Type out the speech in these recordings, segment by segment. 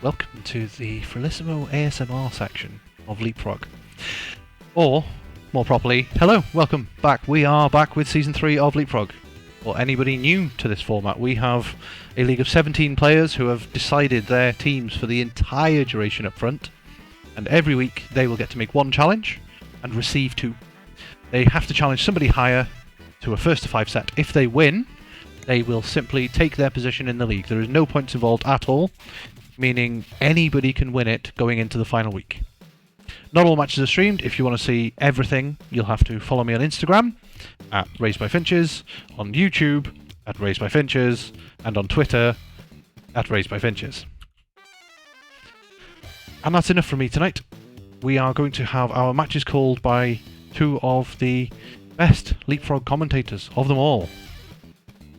Welcome to the Frelissimo ASMR section of Leapfrog. Or, more properly, hello, welcome back. We are back with Season 3 of Leapfrog. For anybody new to this format, we have a league of 17 players who have decided their teams for the entire duration up front. And every week they will get to make one challenge and receive 2. They have to challenge somebody higher to a first to 5 set. If they win, they will simply take their position in the league. There is no points involved at all, meaning anybody can win it going into the final week. Not all matches are streamed. If you want to see everything, you'll have to follow me on Instagram at Raised by Finches, on YouTube at Raised by Finches, and on Twitter at Raised by Finches. And that's enough from me tonight. We are going to have our matches called by 2 of the best Leapfrog commentators of them all.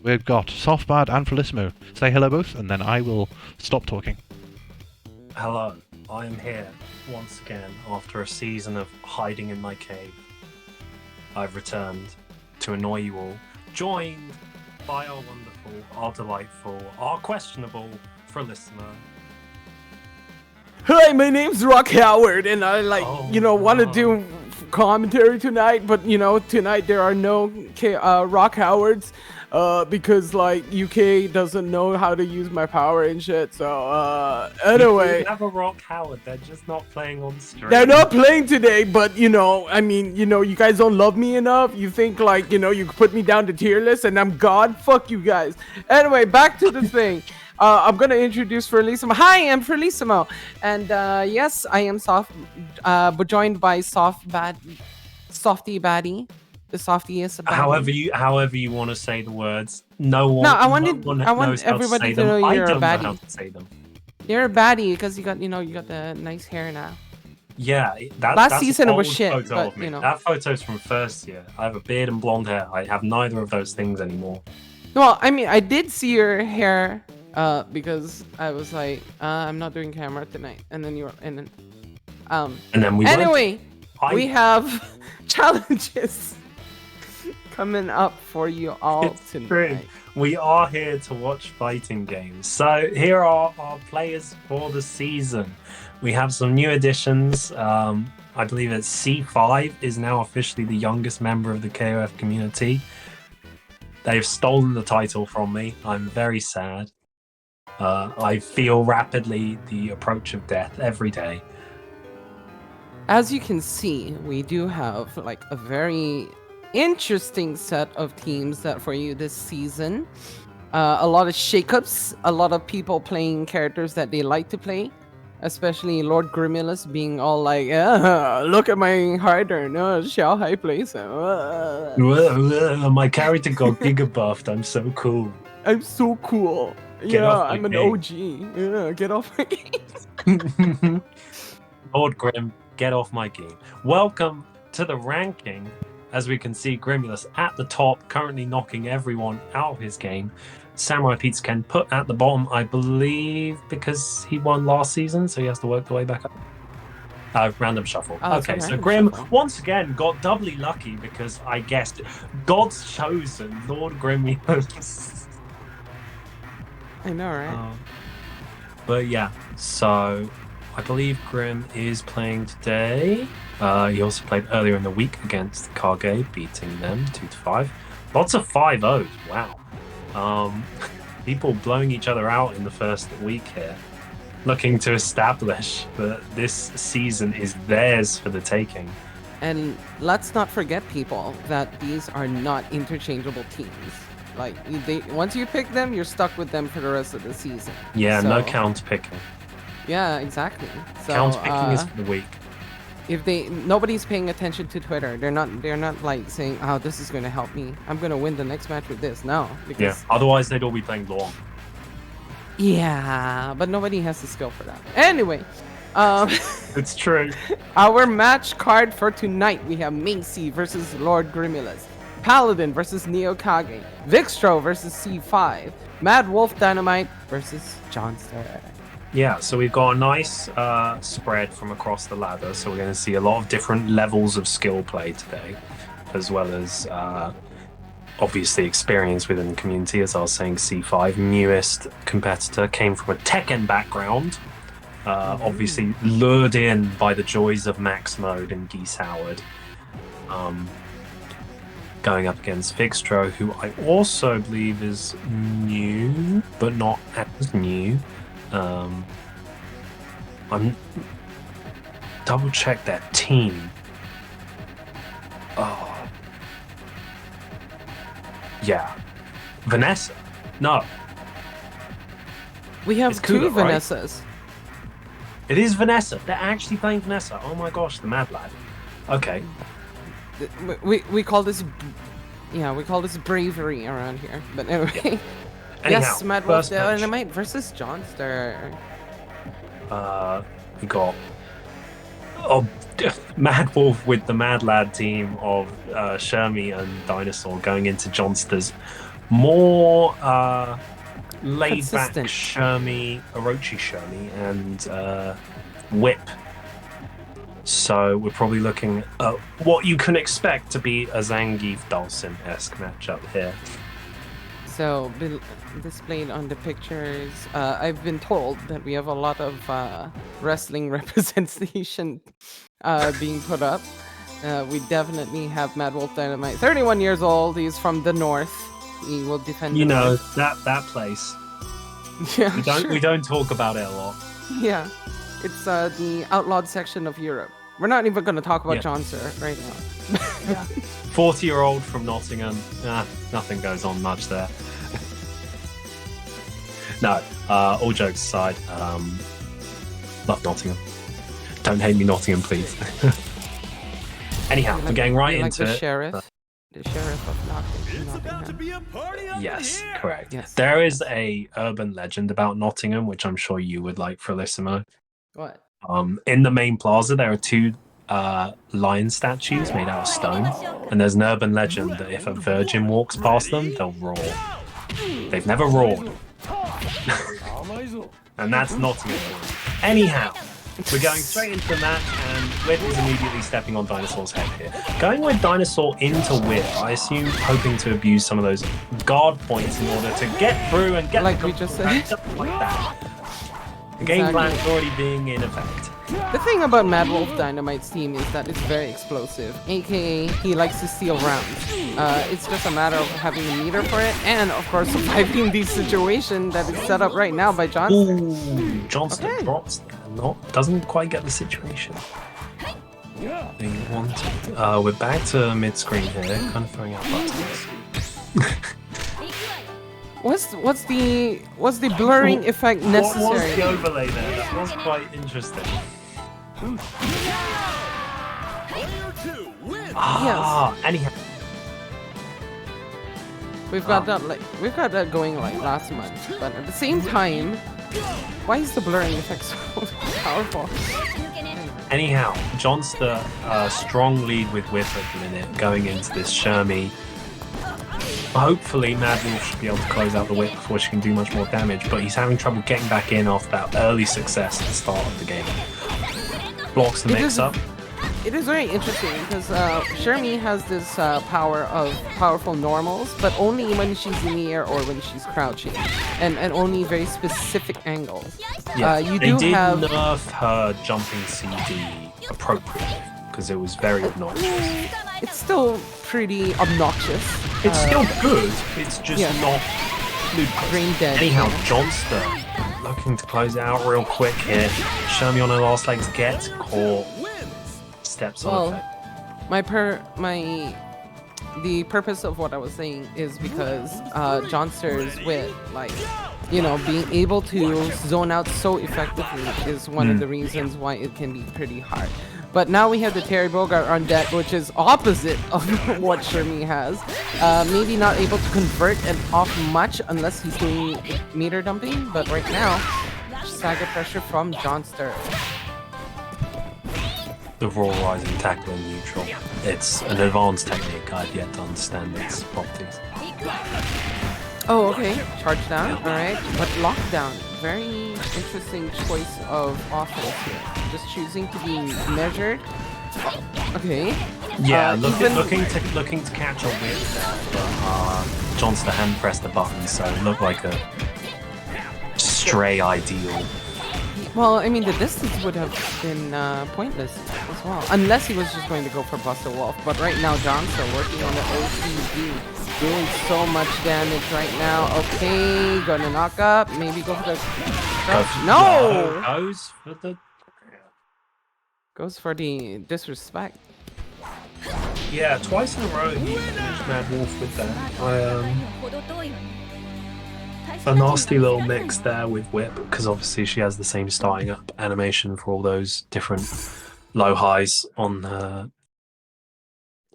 We've got Softbad and Frelissimo. Say hello both, and then I will stop talking. Hello, I am here once again after a season of hiding in my cave. I've returned to annoy you all, joined by our wonderful, our delightful, our questionable Frelissimo. Hi, my name's Rock Howard, and I want to do commentary tonight, but tonight there are no Rock Howards, because UK doesn't know how to use my power and shit. So anyway, You have a Rock Howard. They're just not playing on stream. they're not playing today, but you guys don't love me enough. You think you put me down to tier list and I'm God? Fuck you guys. Anyway, back to the thing. I'm gonna introduce Frelissimo. Hi, I'm Frelissimo, and yes, I am but joined by Softy Baddie, the softiest. Baddie. However you want to say the words. No one. No, I want knows how everybody to, say to know them. you're I don't a baddie. know how to say them. You're a baddie because you got the nice hair now. Yeah, Last that's season an it was old shit, photo but of me. That photo's from first year. I have a beard and blonde hair. I have neither of those things anymore. Well, I mean, I did see your hair. Because I was like, I'm not doing camera tonight, and then And then we anyway, we have challenges coming up for you all tonight. True. We are here to watch fighting games. So here are our players for the season. We have some new additions. I believe that C5 is now officially the youngest member of the KOF community. They've stolen the title from me. I'm very sad. I feel rapidly the approach of death every day. As you can see, we do have a very interesting set of teams that for you this season. A lot of shakeups, a lot of people playing characters that they like to play, especially Lord Grimulus being all like, look at my hider, no, shall I play some? My character got giga buffed. I'm so cool. I'm so cool. I'm an OG. Yeah, get off my game. Lord Grim, get off my game. Welcome to the ranking. As we can see, Grimulus at the top, currently knocking everyone out of his game. Samurai Pizza Ken put at the bottom, I believe, because he won last season, so he has to work the way back up. Random shuffle. Okay, so Grim once again got doubly lucky because I guessed God's chosen, Lord Grimulus. I know, right? But yeah, so I believe Grim is playing today. He also played earlier in the week against Kage, beating them 2-5. Lots of 5-0s, wow. People blowing each other out in the first week here, looking to establish that this season is theirs for the taking. And let's not forget, people, that these are not interchangeable teams. Once you pick them, you're stuck with them for the rest of the season. Yeah, so, no count picking. Yeah, exactly. So, count picking is for the week. If nobody's paying attention to Twitter, they're not saying, "Oh, this is going to help me. I'm going to win the next match with this." No, because otherwise they'd all be playing long. Yeah, but nobody has the skill for that. Anyway, it's true. Our match card for tonight, we have Maysey versus Lord Grimulus, Paladin versus Neo Kage, Vixtro versus C5, MadWolfDynamite versus Jonster. Yeah, so we've got a nice spread from across the ladder, so we're going to see a lot of different levels of skill play today, as well as obviously experience within the community. As I was saying, C5, newest competitor, came from a Tekken background. Obviously lured in by the joys of max mode and Geese Howard. Going up against Vixtro, who I also believe is new, but not as new. I'm double check that team. Oh, yeah, Vanessa. No, We have It's two Kuga, right? Vanessas. it is Vanessa. They're actually playing Vanessa. Oh my gosh, the mad lad. Okay, We call this, we call this bravery around here. But anyway, Anyhow, yes, first match. MadWolfDynamite versus Jonster. We got Mad Wolf with the Mad Lad team of Shermie and Dinosaur going into Jonster's more laid back Consistent. Shermie, Orochi Shermie, and Whip. So we're probably looking at what you can expect to be a Zangief Dawson-esque matchup here. So, displayed on the pictures, I've been told that we have a lot of wrestling representation being put up. We definitely have MadWolfDynamite, 31 years old. He's from the north. He will defend. You the know north. that place. Yeah, We don't talk about it a lot. Yeah, it's the outlawed section of Europe. We're not even going to talk about Yeah. Jonster right now. 40-year-old from Nottingham. Nothing goes on much there. No, all jokes aside, love Nottingham. Don't hate me, Nottingham, please. Anyhow, we're getting right like into the it. sheriff. The sheriff of Nottingham. Yes, correct. Yes. There is a urban legend about Nottingham, which I'm sure you would like, Frelissimo. What? In the main plaza, there are two lion statues made out of stone, and there's an urban legend that if a virgin walks past them, they'll roar. They've never roared. And that's Nottingham. Anyhow, we're going straight into the match, and Whip is immediately stepping on Dinosaur's head here. Going with Dinosaur into Whip, I assume hoping to abuse some of those guard points in order to get through and get Like the we just said. just like that. The game plan is already being in effect. The thing about MadWolfDynamite's team is that it's very explosive, aka he likes to steal rounds. It's just a matter of having a meter for it, and of course surviving the situation that is set up right now by Jonster. Ooh, Jonster Okay. drops doesn't quite get the situation. They wanted. We're back to mid-screen here, kind of throwing out buttons. What's the blurring effect What was necessary? the overlay there? That was quite interesting. Anyhow. We've got that going like last month, but at the same time, why is the blurring effect so powerful? Anyhow, Jonster, strong lead with Whip at the minute, going into this Shermie. Hopefully, Mad Wolf should be able to close out the Whip before she can do much more damage, but he's having trouble getting back in after that early success at the start of the game. Blocks the mix-up. It is very interesting because Shermie has this power of powerful normals, but only when she's in the air or when she's crouching, and only very specific angles. Yeah, You they do did have. nerf her jumping CD appropriately because it was very obnoxious. It's still pretty obnoxious. It's still good, it's just yeah. not ludicrous. Brain dead. Anyhow, Jonster looking to close it out real quick here. Shermie on her last legs gets caught. Steps on effect. The purpose of what I was saying is because Jonster's with being able to zone out so effectively is one of the reasons why it can be pretty hard. But now we have the Terry Bogard on deck, which is opposite of what Shermie has. Maybe not able to convert and off much unless he's doing meter dumping, but right now, stagger pressure from Jonster. The raw rising tackle in neutral. It's an advanced technique. I've yet to understand its properties. Oh, okay. Charge down. All right. But lockdown. Very interesting choice of offense here. Just choosing to be measured. Okay. Yeah, even- looking to catch a whip there, but Jonster hadn't pressed the button, so it looked like a stray ideal. Well, I mean, the distance would have been pointless as well, unless he was just going to go for Buster Wolf. But right now, Jonster working on the OCD, doing so much damage right now. Okay, gonna knock up, maybe go for the... No! Goes for the disrespect. Yeah, twice in a row he finished MadWolf with that. A nasty little mix there with Whip, because obviously she has the same starting up animation for all those different low highs on her.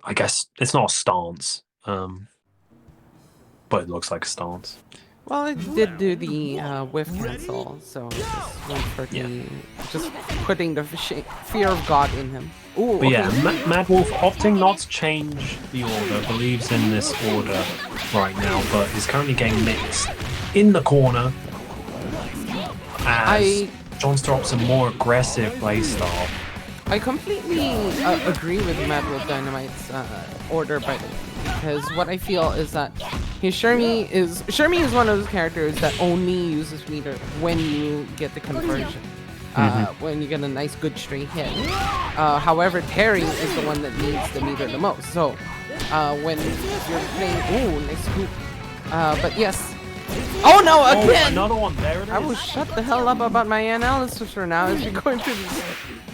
I guess it's not a stance, but it looks like a stance. Well, it did do the whiff cancel, so just went for the... Just putting the fear of God in him. Ooh, But yeah, MadWolf opting not to change the order, believes in this order right now, but is currently getting mixed in the corner as Jonster opts a more aggressive playstyle. I completely agree with MadWolfDynamite's order, by the way, because what I feel is that Shermie is one of those characters that only uses meter when you get the conversion. When you get a nice good straight hit. However, Terry is the one that needs the meter the most. So when you're playing, ooh, nice scoop. But yes. Oh no, again! Oh, another one, there it is. I will shut the hell up about my analysis for now as we're going through this.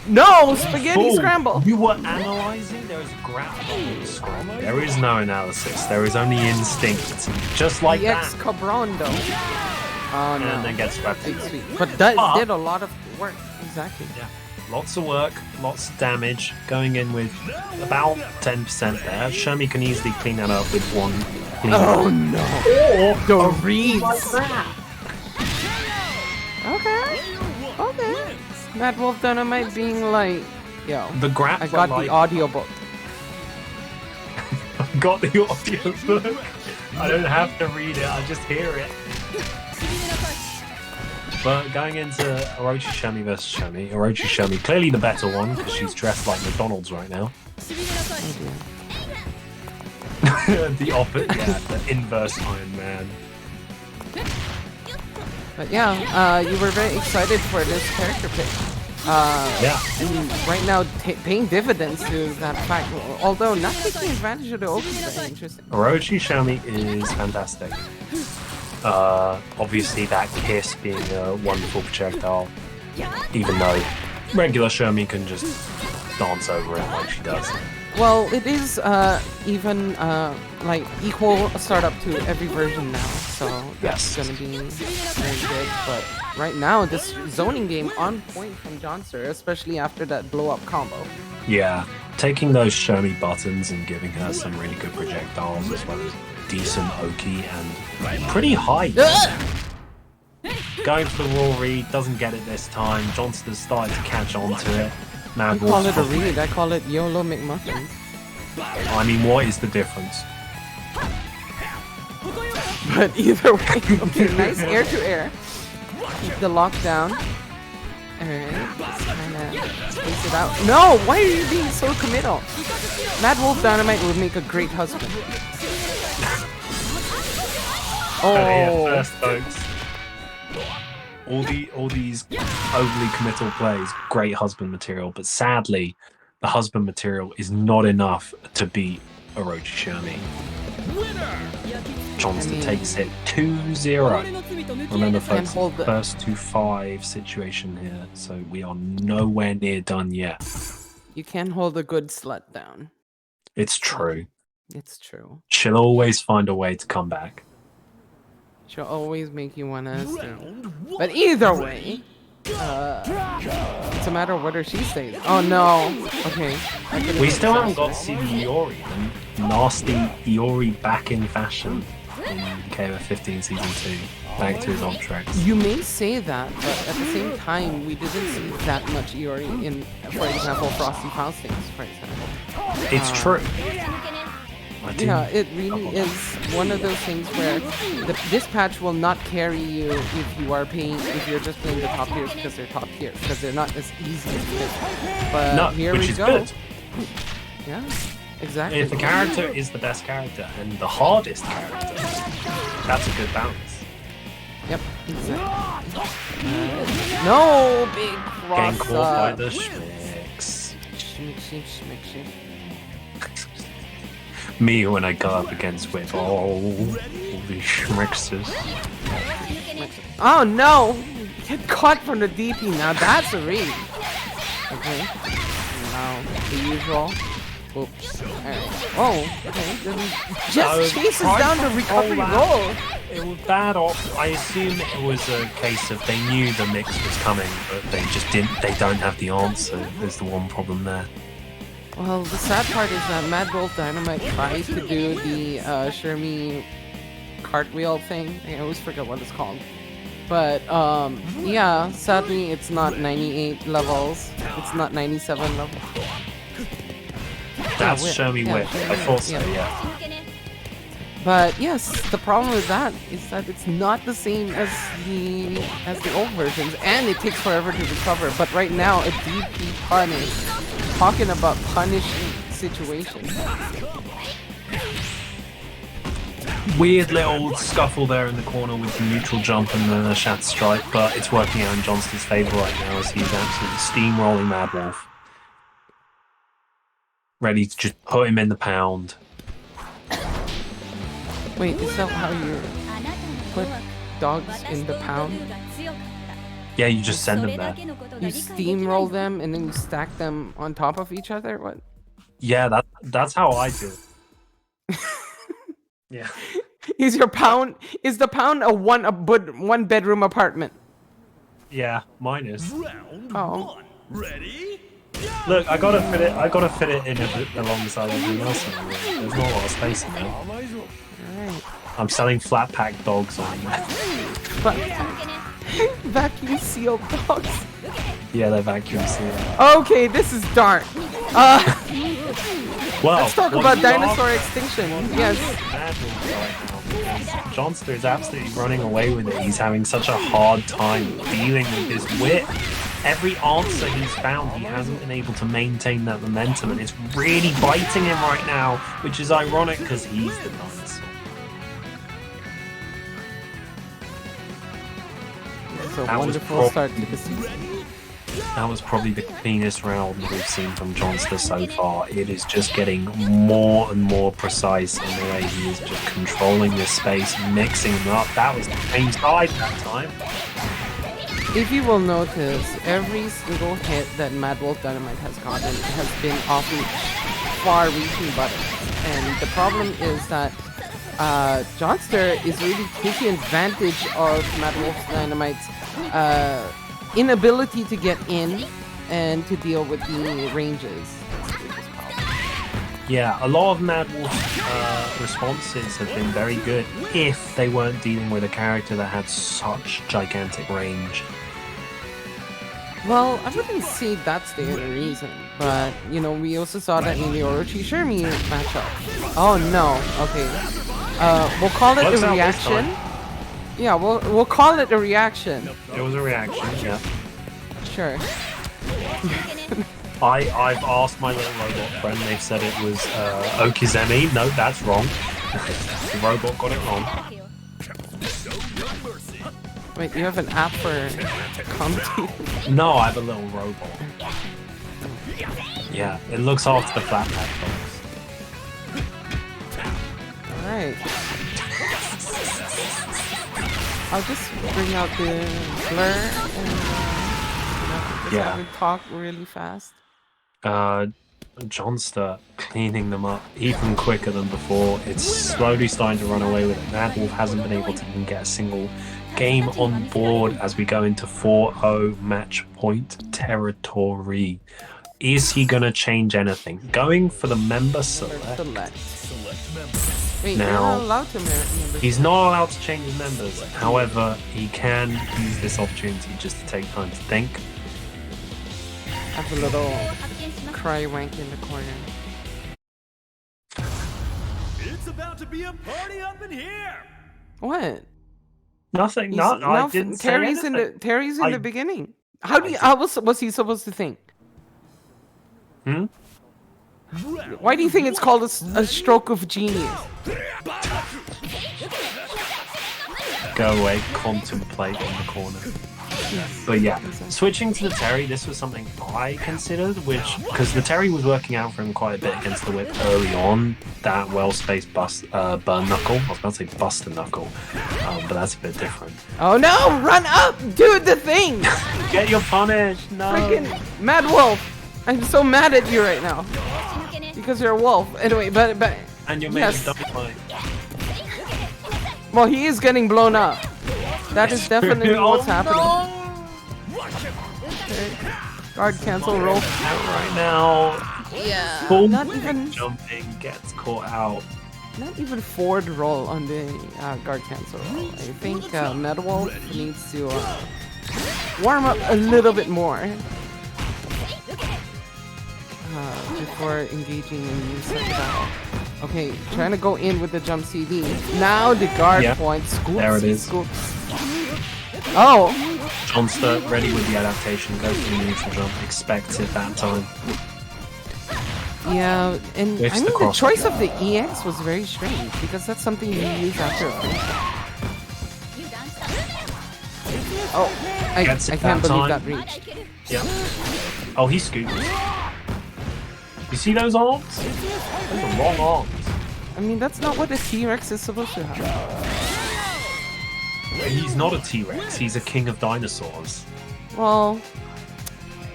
No! Spaghetti scramble! You were analyzing? There is a grapple scramble. There is no analysis. There is only instinct. Just like EX that. Cabrondo. Oh no. And then gets swept. Big sweet. But that did a lot of work. Exactly. Yeah. Lots of work, lots of damage, going in with about 10% there. Shermie can easily clean that up with one. Oh no! Or The a reads. like that. Okay. Okay. MadWolfDynamite being like, yo, The grapple. I got the audiobook. Got the audiobook. I don't have to read it, I just hear it. But going into Orochi Shermie versus Shermie, Orochi Shermie clearly the better one because she's dressed like McDonald's right now. The opposite, yeah, the inverse Iron Man. But yeah, you were very excited for this character pick. Yeah. And right now, paying dividends to that fact, although not taking advantage of the open is very interesting. Orochi Shermie is fantastic. Obviously that kiss being a wonderful projectile, even though regular Shermie can just dance over it like she does. Well, it is even like equal startup to every version now, so that's gonna be very good. But right now, this zoning game on point from Jonster, especially after that blow up combo. Yeah, taking those Shermie buttons and giving her some really good projectiles as well as decent Oki and pretty high. Going for the raw read, doesn't get it this time. Jonster's started to catch on to it. I call it a read, I call it YOLO McMuffin. I mean, what is the difference? But either way, okay, nice air to air. Keep the lockdown. Alright, just kinda space it out. No! Why are you being so committal? MadWolfDynamite would make a great husband. Oh! First, folks. All these overly committal plays, great husband material, but sadly, the husband material is not enough to beat Orochi Shermie. Jonster takes it 2-0. Remember, folks, it's first to 5 situation here, so we are nowhere near done yet. You can't hold a good slut down. It's true. It's true. She'll always find a way to come back. She'll always make you wanna sing. But either way, it's a matter of whether she stays. Oh no. Okay. We still haven't got to see Iori, the nasty Iori back in fashion in KOF 15 Season 2. Back to his old tracks. You may say that, but at the same time, we didn't see that much Iori in, for example, Frosty Faustings, for example. It's true. Yeah, it really is one of those things where this patch will not carry you if you are if you're just playing the top tiers because they're top tiers, because they're not as easy as this. But No, here which we is go. good. Yeah, exactly. If the character is the best character and the hardest character, that's a good balance. Yep, exactly. No big cross Getting caught by up. the schmicks. Schmick. Me when I go up against Whip. Oh, the schmicksters. Oh no! Get caught from the DP now. That's a read. Okay. Now the usual. Oops. Alright. Oh, okay. Just chases down the recovery roll. It was bad off. I assume it was a case of they knew the mix was coming, but they just didn't. They don't have the answer. There's the one problem there. Well, the sad part is that MadWolfDynamite tries to do the Shermie cartwheel thing. I always forget what it's called. But yeah, sadly it's not 98 levels. It's not 97 levels. That's Whip. Show Me Yeah, Whip. Show Me I thought so, Whip, yeah. But yes, the problem with that is that it's not the same as the old versions, and it takes forever to recover. But right now, a DP punish. Talking about punishing situations. Weird little scuffle there in the corner with the neutral jump and the Shatter Strike, but it's working out in Jonster's favour right now as he's absolutely steamrolling MadWolf. Ready to just put him in the pound. Wait, is that how you put dogs in the pound? Yeah, you just send them there. You steamroll them and then you stack them on top of each other? What? Yeah, that's how I do it. Yeah. Is the pound a one bedroom apartment? Yeah, mine is. Oh. Ready? Look, I gotta fit it in alongside everything else. There's not a lot of space in there. Alright. I'm selling flat pack dogs on there. Vacuum sealed dogs. Yeah, they're vacuum sealed. Okay, this is dark. Well, Let's talk about dinosaur extinction. Yes. Jonster is absolutely running away with it. He's having such a hard time dealing with his whip. Every answer he's found, he hasn't been able to maintain that momentum, and it's really biting him right now, which is ironic because he's the dinosaur. It's a wonderful start to the season. That was probably the cleanest round we've seen from Jonster so far. It is just getting more and more precise in the way he is just controlling this space, mixing them up. That was the same side that time. If you will notice, every single hit that MadWolfDynamite has gotten has been off far-reaching buttons. And the problem is that Jonster is really taking advantage of MadWolfDynamite's inability to get in and to deal with the ranges. Yeah, a lot of MadWolf's responses have been very good if they weren't dealing with a character that had such gigantic range. Well, I wouldn't say that's the only reason, but you know, we also saw that in the Orochi Shermie matchup. Oh no, okay. We'll call it a reaction. Yeah, we'll call it a reaction. It was a reaction, yeah. Sure. I've asked my little robot friend, they've said it was Okizeme. No, that's wrong. The robot got it wrong. Wait, you have an app for comedy? No, I have a little robot. Yeah, it looks after the flat pack dogs. Alright. I'll just bring out the blur and just have it talk really fast. Jonster cleaning them up even quicker than before. It's slowly starting to run away with it. MadWolf hasn't been able to even get a single game on board as we go into 4-0 match point territory. Is he going to change anything? Going for the member select. Wait, now, you're not allowed to member. He's not allowed to change his members. However, he can use this opportunity just to take time to think. Have a little cry wank in the corner. It's about to be a party up in here. What? Nothing. I didn't say Terry's anything. Terry's in the beginning. How was he supposed to think? Why do you think it's called a stroke of genius? Go away, contemplate in the corner. But yeah, switching to the Terry, this was something I considered, because the Terry was working out for him quite a bit against the whip early on. That well-spaced burn knuckle. I was about to say buster knuckle, but that's a bit different. Oh no! Run up! Do the thing! Get your punish! No! Freaking Mad Wolf! I'm so mad at you right now. Because you're a wolf. Anyway, but And you're yes. making double line. Well, he is getting blown up. That is definitely what's happening. Okay. Guard cancel roll. Out right now. Yeah. Full Not even jumping gets caught out. not even forward roll on the guard cancel roll. I think MadWolf needs to warm up a little bit more before engaging in use of battle. Okay, trying to go in with the jump CD. Now the guard point. Scoops, there it is. Scoops. Oh! Jonster ready with the adaptation, goes for the neutral jump, expects it that time. Yeah, and Whiffs I mean the the cross choice guard. of the EX was very strange because that's something you use after a finish. Oh, I Gets it can't that believe time. that reached. Yeah. Oh, he scoops. You see those arms? Those are long arms. I mean, that's not what a T-Rex is supposed to have. He's not a T-Rex, he's a king of dinosaurs. Well,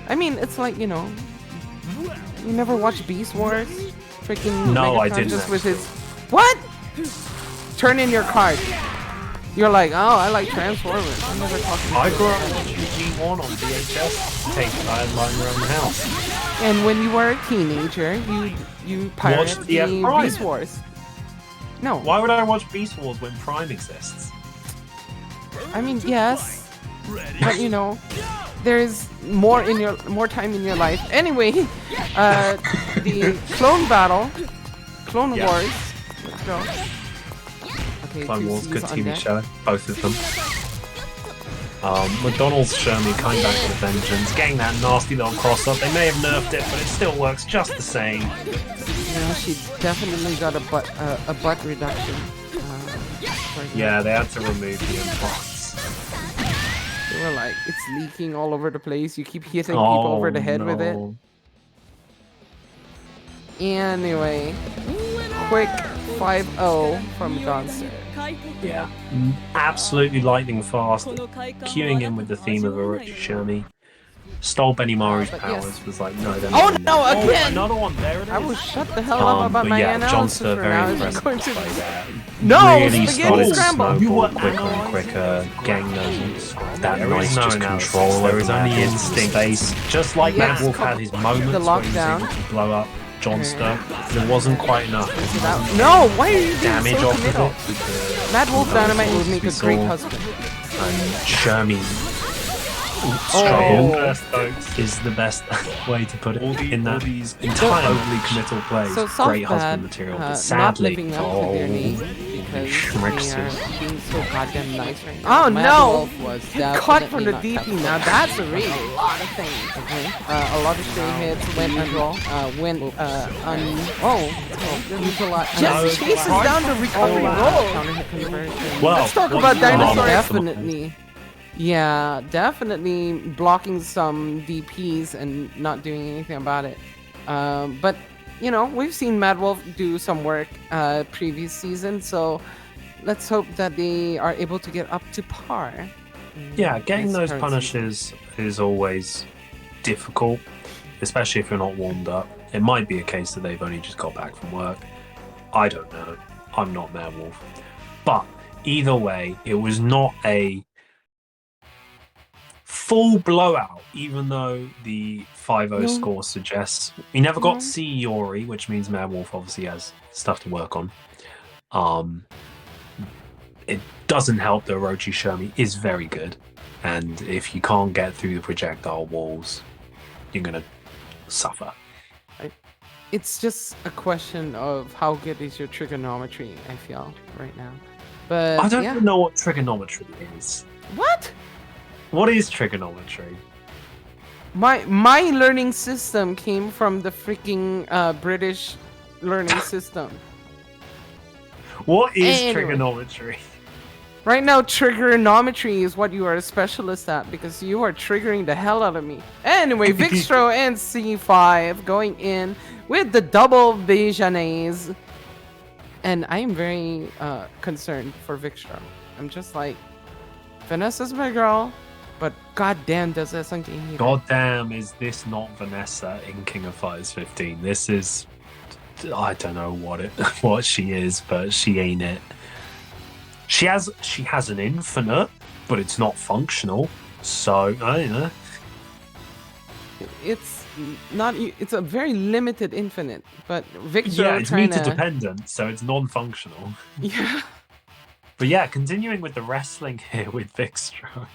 I mean, it's like, you know, you never watched Beast Wars? Freaking No, I Megatron didn't just with his... What? Turn in your card. You're like, oh, I like Transformers. I'm never talking I about grew up that. with G1 on VHS, take lying around the house. And when you were a teenager, you pirated Watched the the Prime. Beast Wars. No, Why would I watch Beast Wars when Prime exists? I mean yes, but you know, there's more time in your life. Anyway, the clone battle, Clone Yeah. Wars. Let's go. Okay, Clone two Wars, good Cs on TV deck. show, both of them. McDonald's Shermie coming back with a vengeance, getting that nasty little cross up. They may have nerfed it, but it still works just the same. You know, she definitely got a butt reduction. For her. Yeah, they had to remove the implants. They were like, it's leaking all over the place. You keep hitting people over the head with it. Anyway, quick 5-0 from Jonster. Yeah, absolutely lightning fast, queuing in with the theme of Orochi Shermie. Stole Benimaru's But powers, yes. was like, no, they're Oh not in no, there. again! Another one, there it is. I will shut the hell up about but my yeah, analysis Jonster for very now. It's impressive going to by that. No, Really spaghetti started scramble. snowball quicker and quicker, getting those that There nice is no just analysis, control there over is that only instinct instinct. space. Just like Yes. MadWolf had his moments The where he was lockdown. able to blow up Jonster, but it wasn't quite enough. No, why are you being Damage so off of committal? it. with the MadWolfDynamite would make a we great saw. husband. And Shermie Oh. struggle is the best way to put it in that these entirely committal plays. So Great Softbad husband material, but not sadly, living up to their name because Schmexes. they are being so goddamn nice right now. Oh no! Was cut from the DP. Now that's a really lot of things. Okay, a lot of straight hits went unroll. Just chases down the recovery roll. Counter hit conversion. Well, Let's talk what about you want Dinosaur. is the Definitely. Yeah, definitely blocking some DPs and not doing anything about it. But, you know, we've seen MadWolf do some work previous season, so let's hope that they are able to get up to par. Yeah, getting this those current punishes is always difficult, especially if you're not warmed up. It might be a case that they've only just got back from work. I don't know. I'm not MadWolf. But either way, it was not a full blowout, even though the 5-0 score suggests. We never got to see Yori, which means MadWolf obviously has stuff to work on. It doesn't help that Orochi Shermie is very good, and if you can't get through the projectile walls, you're gonna suffer. It's just a question of how good is your trigonometry, I feel, right now. But I don't yeah. even know what trigonometry is. What? What is trigonometry? My learning system came from the freaking British learning system. What is Anyway. trigonometry? Right now, trigonometry is what you are a specialist at because you are triggering the hell out of me. Anyway, Vixtro and C5 going in with the double Visionaries. And I'm very concerned for Vixtro. I'm just like, Vanessa's my girl, but goddamn does that something here. Goddamn, is this not Vanessa in King of Fighters 15? This is, I don't know what she is, but she ain't it. She has an infinite, but it's not functional. So I don't know. It's not. It's a very limited infinite, but Vixtro Yeah, it's trying meter to. dependent, so it's non-functional. Yeah. But yeah, continuing with the wrestling here with Vixtro,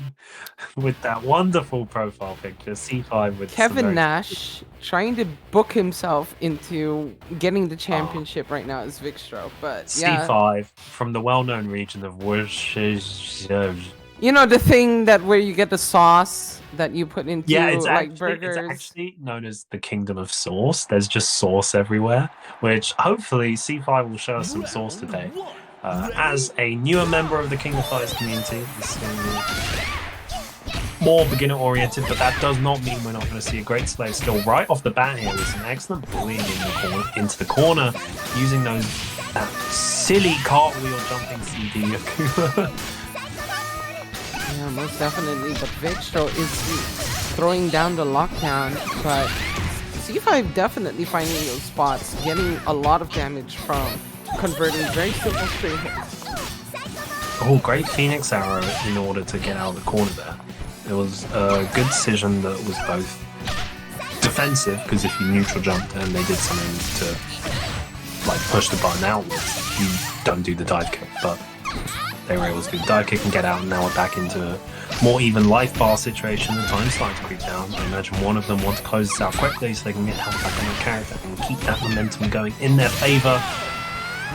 with that wonderful profile picture, C5 with some Kevin very- Nash trying to book himself into getting the championship right now is Vixtro, but yeah, C5 from the well-known region of Worcestershire. you know the thing that where you get the sauce that you put into Yeah, it's like burgers. actually known as the Kingdom of Sauce. There's just sauce everywhere, which hopefully C5 will show us some sauce today. As a newer member of the King of Fighters community, this is going to be more beginner-oriented, but that does not mean we're not going to see a great display of skill right off the bat here with some excellent bullying into the corner, using that silly cartwheel jumping CD Akuma. Yeah, most definitely. But Vixtro is throwing down the lockdown, but C5 definitely finding those spots, getting a lot of damage from converting very simple straight hits. Oh, great Phoenix Arrow in order to get out of the corner there. It was a good decision that was both defensive, because if you neutral jumped and they did something to like push the button outwards, you don't do the dive kick, but they were able to do the dive kick and get out, and now we're back into a more even life bar situation. The time's starting to creep down. I imagine one of them wants to close this out quickly so they can get health back on their character and keep that momentum going in their favor.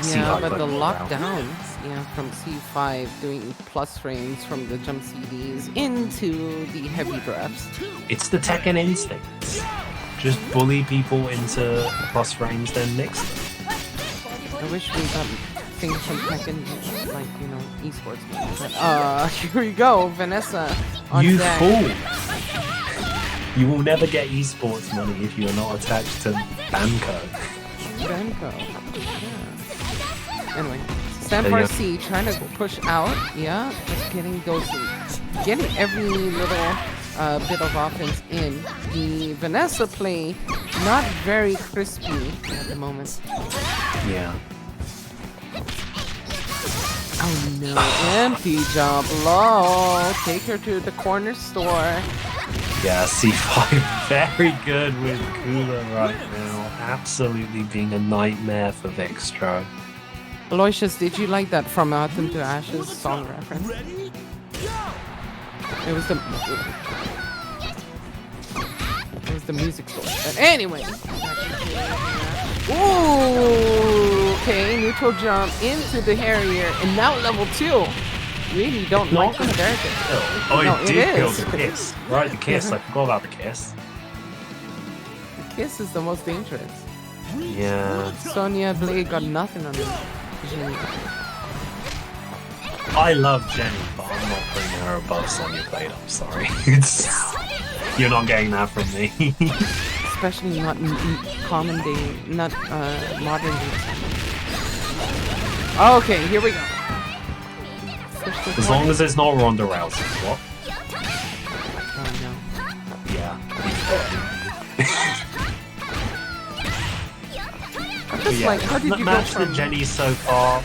Yeah, C5 but the out. lockdowns, from C5 doing plus frames from the jump CDs into the heavy breaths. It's the Tekken instinct. Just bully people into plus frames, then mix them. I wish we got things from Tekken, like, esports games. But, here we go, Vanessa on You deck. fool! You will never get esports money if you are not attached to Bamco. Banco. Yeah. Anyway, Stand There for you a go. C, trying to push out. Yeah, just getting every little bit of offense in. The Vanessa play, not very crispy at the moment. Yeah. Oh no, empty jump low. Take her to the corner store. Yeah, C5 very good with Kula right now. Absolutely being a nightmare for Vixtro. Aloysius, did you like that From Autumn to Ashes song reference? Ready? It was the music store. But anyway. Ooh, okay, neutral jump into the Harrier, and now level 2. Really don't like the character. Oh, No, it it did kill is. the kiss. Right, the kiss. I forgot about the kiss. The kiss is the most dangerous. Yeah. Sonya Blade got nothing on it. I love Jenny, but I'm not putting her above Sonya Blade. I'm sorry. You're not getting that from me. Especially not common day, not modern day. Okay, here we go. As long as it's not Ronda Rousey. What? Oh no. Yeah. I'm just like, how did you go match from... the Jenny so far?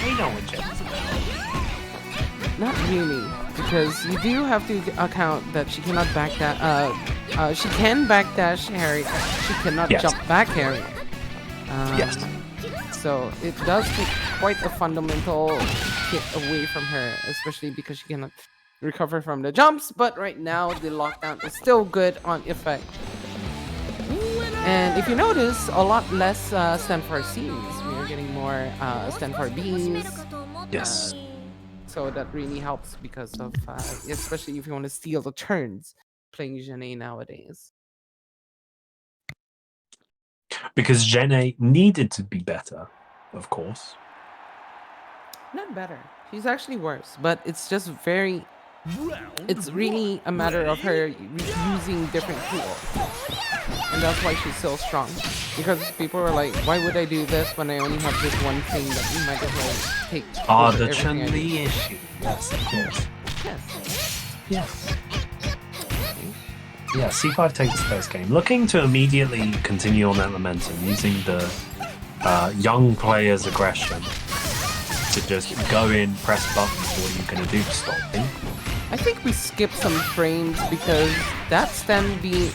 We know what Jenny's about. Not really, because you do have to account that she cannot backdash. She can backdash Harry. She cannot Yes. jump back Harry. Yes. So it does take quite a fundamental hit away from her, especially because she cannot recover from the jumps. But right now, the lockdown is still good on effect. And if you notice, a lot less stand for C's. We are getting more stand for B's. Yes. So that really helps because of, especially if you want to steal the turns. playing Jene nowadays. Because Jene needed to be better, of course. Not better. She's actually worse, but it's just very. It's really a matter of her using different tools, and that's why she's so strong. Because people are like, "Why would I do this when I only have this one thing that we might as well take?" Ah, over the everything I do?" Chun-Li issue. Yes, of course. Yes. Yes. Yeah, C5 takes the first game. Looking to immediately continue on that momentum using the young player's aggression to just go in, press buttons. What are you going to do to stop him? I think we skipped some frames because that stand B,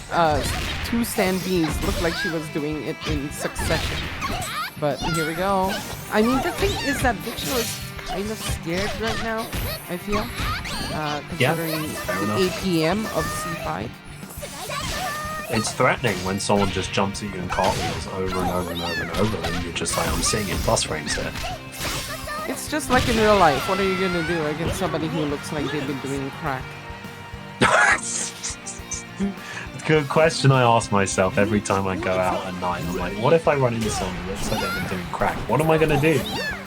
two stand Bs looked like she was doing it in succession. But here we go. I mean, the thing is that Vixtro is kind of scared right now, I feel. Considering the APM of C5. It's threatening when someone just jumps at you and cartwheels over and over and over and over, and you're just like, I'm sitting in plus frames here. It's just like in real life. What are you gonna do against somebody who looks like they've been doing crack? Good question I ask myself every time I go out at night. I'm like, what if I run into someone who looks like they've been doing crack? What am I gonna do?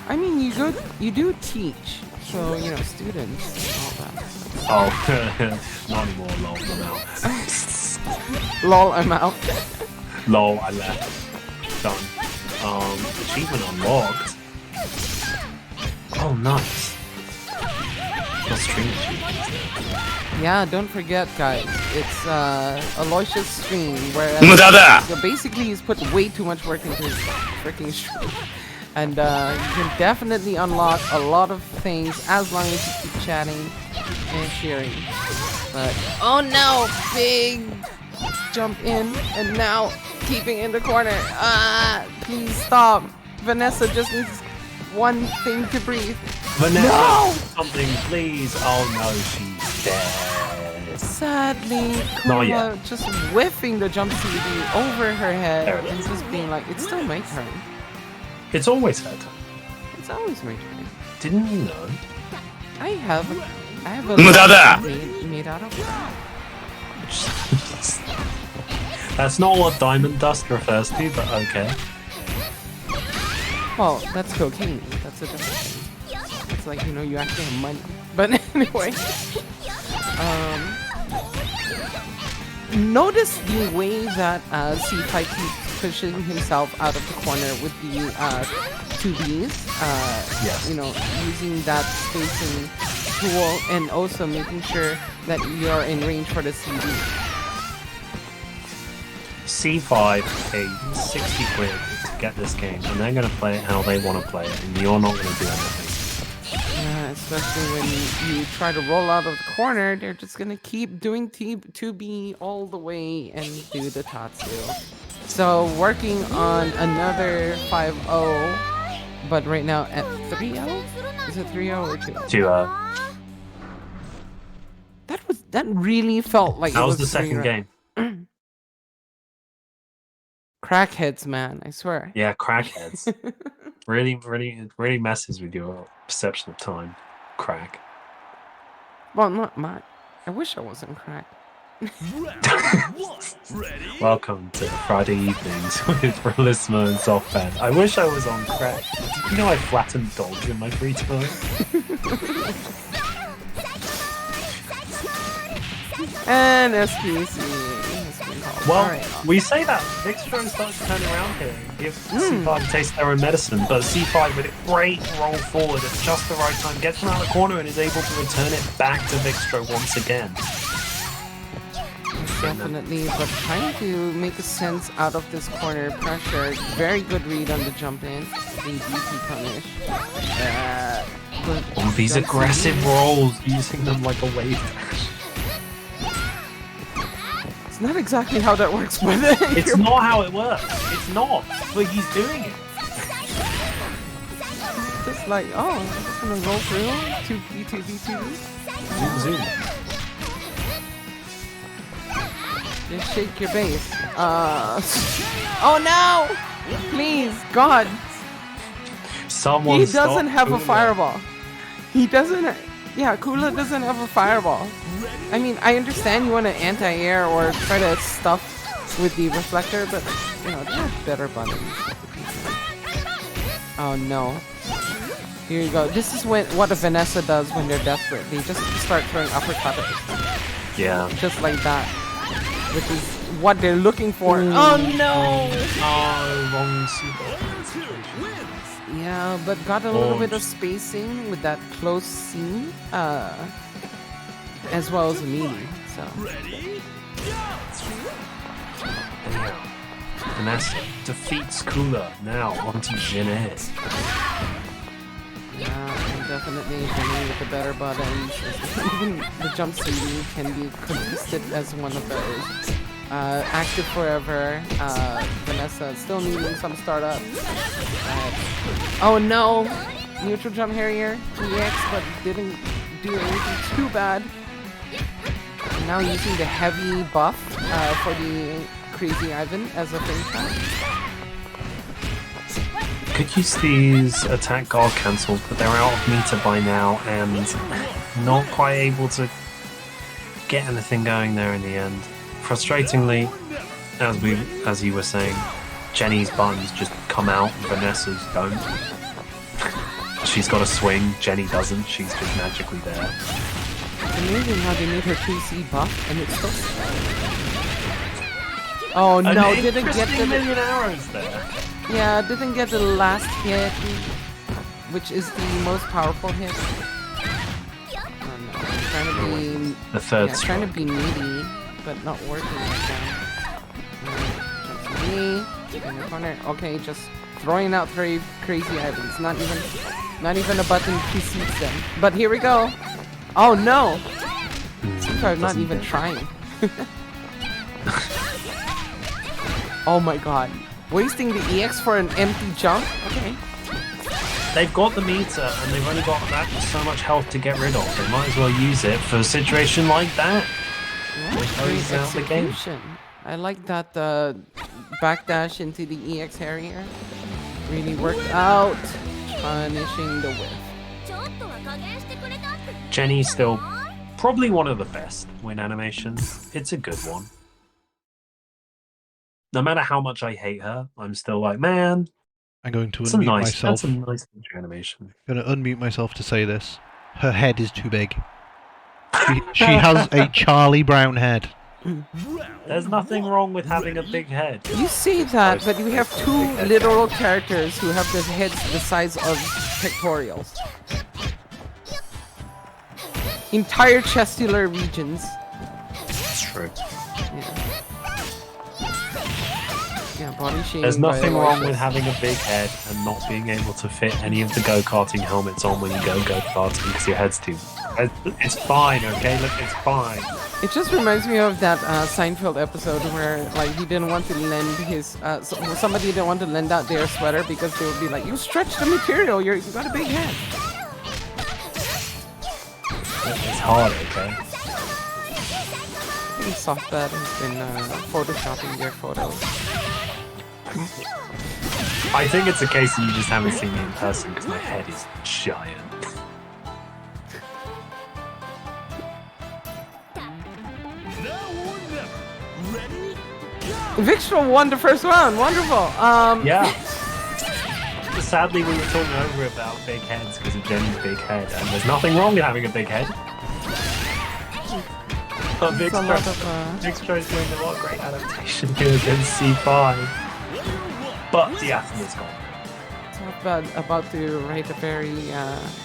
I mean, you do teach, so you know, students and all that. Oh, not anymore. Lol, I'm out. Lol, I'm out. Lol, I left. Done. Achievement unlocked. Oh, nice. Not stream achievements. Yeah, don't forget, guys. It's Aloysius' stream, where basically he's put way too much work into his freaking stream. And you can definitely unlock a lot of things as long as you keep chatting and cheering. But oh no, big jump in and now keeping in the corner. Please stop. Vanessa just needs one thing to breathe. Vanessa, No! something, please. Oh no, she's dead. Sadly, Not Kuma yet. just whiffing the jump CD over her head There it and is. just being like, it's still my turn. It's always her turn. It's always my turn. Didn't you know? I have a made out of crack. That's not what diamond dust refers to, but okay. Well, that's cocaine. That's a different thing. It's like, you know, you actually have money. But anyway. Notice the way that C5 keeps pushing himself out of the corner with the 2Bs. Yes. You know, using that spacing tool and also making sure that you're in range for the CD. C5 paid 60 quid to get this game, and they're going to play it how they want to play it, and you're not going to do anything. Yeah, especially when you try to roll out of the corner, they're just gonna keep doing 2B all the way and do the Tatsu. So working on another 5-0, but right now at 3-0? Is it 3-0 or 2-0? That really felt like That it was the 3-0. second game. Crackheads, man, I swear. Yeah, crackheads. really messes with your perception of time. Crack. Well, not mine. I wish I wasn't crack. Ready? Welcome to Friday evenings with Frelissimo and Softbed. I wish I was on crack. Did you know I flattened dogs in my free time? And SPC. Well, Alright. we say that Vixtro starts to turn around here and give C5 a taste of their own medicine, but C5 with a great roll forward at just the right time, gets from out of the corner and is able to return it back to Vixtro once again. Definitely, but trying to make a sense out of this corner pressure. Very good read on the jump in. The DP punish. All these aggressive rolls, using them like a wave dash. It's not exactly how that works, but It's not how it works. It's not, but he's doing it. just like, oh, I'm just gonna roll through 2B, 2B, 2B. Zoom. Just shake your base. Oh no! Please, God. Someone He doesn't stop have a doing that. fireball. He doesn't. Yeah, Kula doesn't have a fireball. I mean, I understand you want to anti-air or try to stuff with the reflector, but you know, there are better buttons. Oh no. Here you go. This is what a Vanessa does when they're desperate. They just start throwing uppercuts. Yeah. Just like that. Which is what they're looking for. Oh no! Oh, wrong super. Yeah, but got a little bit of spacing with that close scene, as well as a melee. So. Vanessa defeats Kula. Now onto Jin Ed. Yeah, and definitely Jenny with the better buttons. Even the jump CD can be contested as one of those. Active forever. Vanessa still needing some startup. Oh no! Neutral jump Harrier EX, but didn't do anything too bad. And now using the heavy buff for the Crazy Ivan as a thing trap. Could use these attack guard cancels, but they're out of meter by now and not quite able to get anything going there in the end. Frustratingly, as you were saying, Jenny's buttons just come out, Vanessa's don't. She's got a swing, Jenny doesn't, she's just magically there. It's amazing how they made her 2C buff and it's still... Oh no, didn't get the... million arrows there. Yeah, didn't get the last hit, which is the most powerful hit. Oh no, trying to be... The third trying to be needy, but not working like that. Me in the corner. Okay, just throwing out three crazy items. Not even a button precedes them. But here we go. Oh no! I'm not even trying. Oh my god. Wasting the EX for an empty jump? Okay. They've got the meter and they've only got that so much health to get rid of. They might as well use it for a situation like that. Yeah, Close out the game. I like that backdash into the EX Harrier. Really worked out. Punishing the whiff. Jenny's still probably one of the best win animations. It's a good one. No matter how much I hate her, I'm still like, man, I'm going to unmute myself. That's a nice animation. I'm going to unmute myself to say this. Her head is too big. She has a Charlie Brown head. There's nothing wrong with having a big head. You say that, but we have two literal characters who have their heads the size of pectorials. Entire chestular regions. That's true. Yeah, body shaming. There's nothing wrong with having a big head and not being able to fit any of the go-karting helmets on when you go go-karting because your head's too... It's fine, okay? Look, it's fine. It just reminds me of that Seinfeld episode where, like, he didn't want to lend his... somebody didn't want to lend out their sweater because they would be like, you stretched the material, you got a big head. It's hard, okay? I think Softbed has been photoshopping their photos. I think it's a case that you just haven't seen me in person because my head is giant. Vixtro won the first round. Wonderful. Yeah. Sadly, we were talking over about big heads because of Jenny's big head, and there's nothing wrong with having a big head. But Vixtro's doing a lot of great adaptation here against C5. But the athlete is gone. About to write a very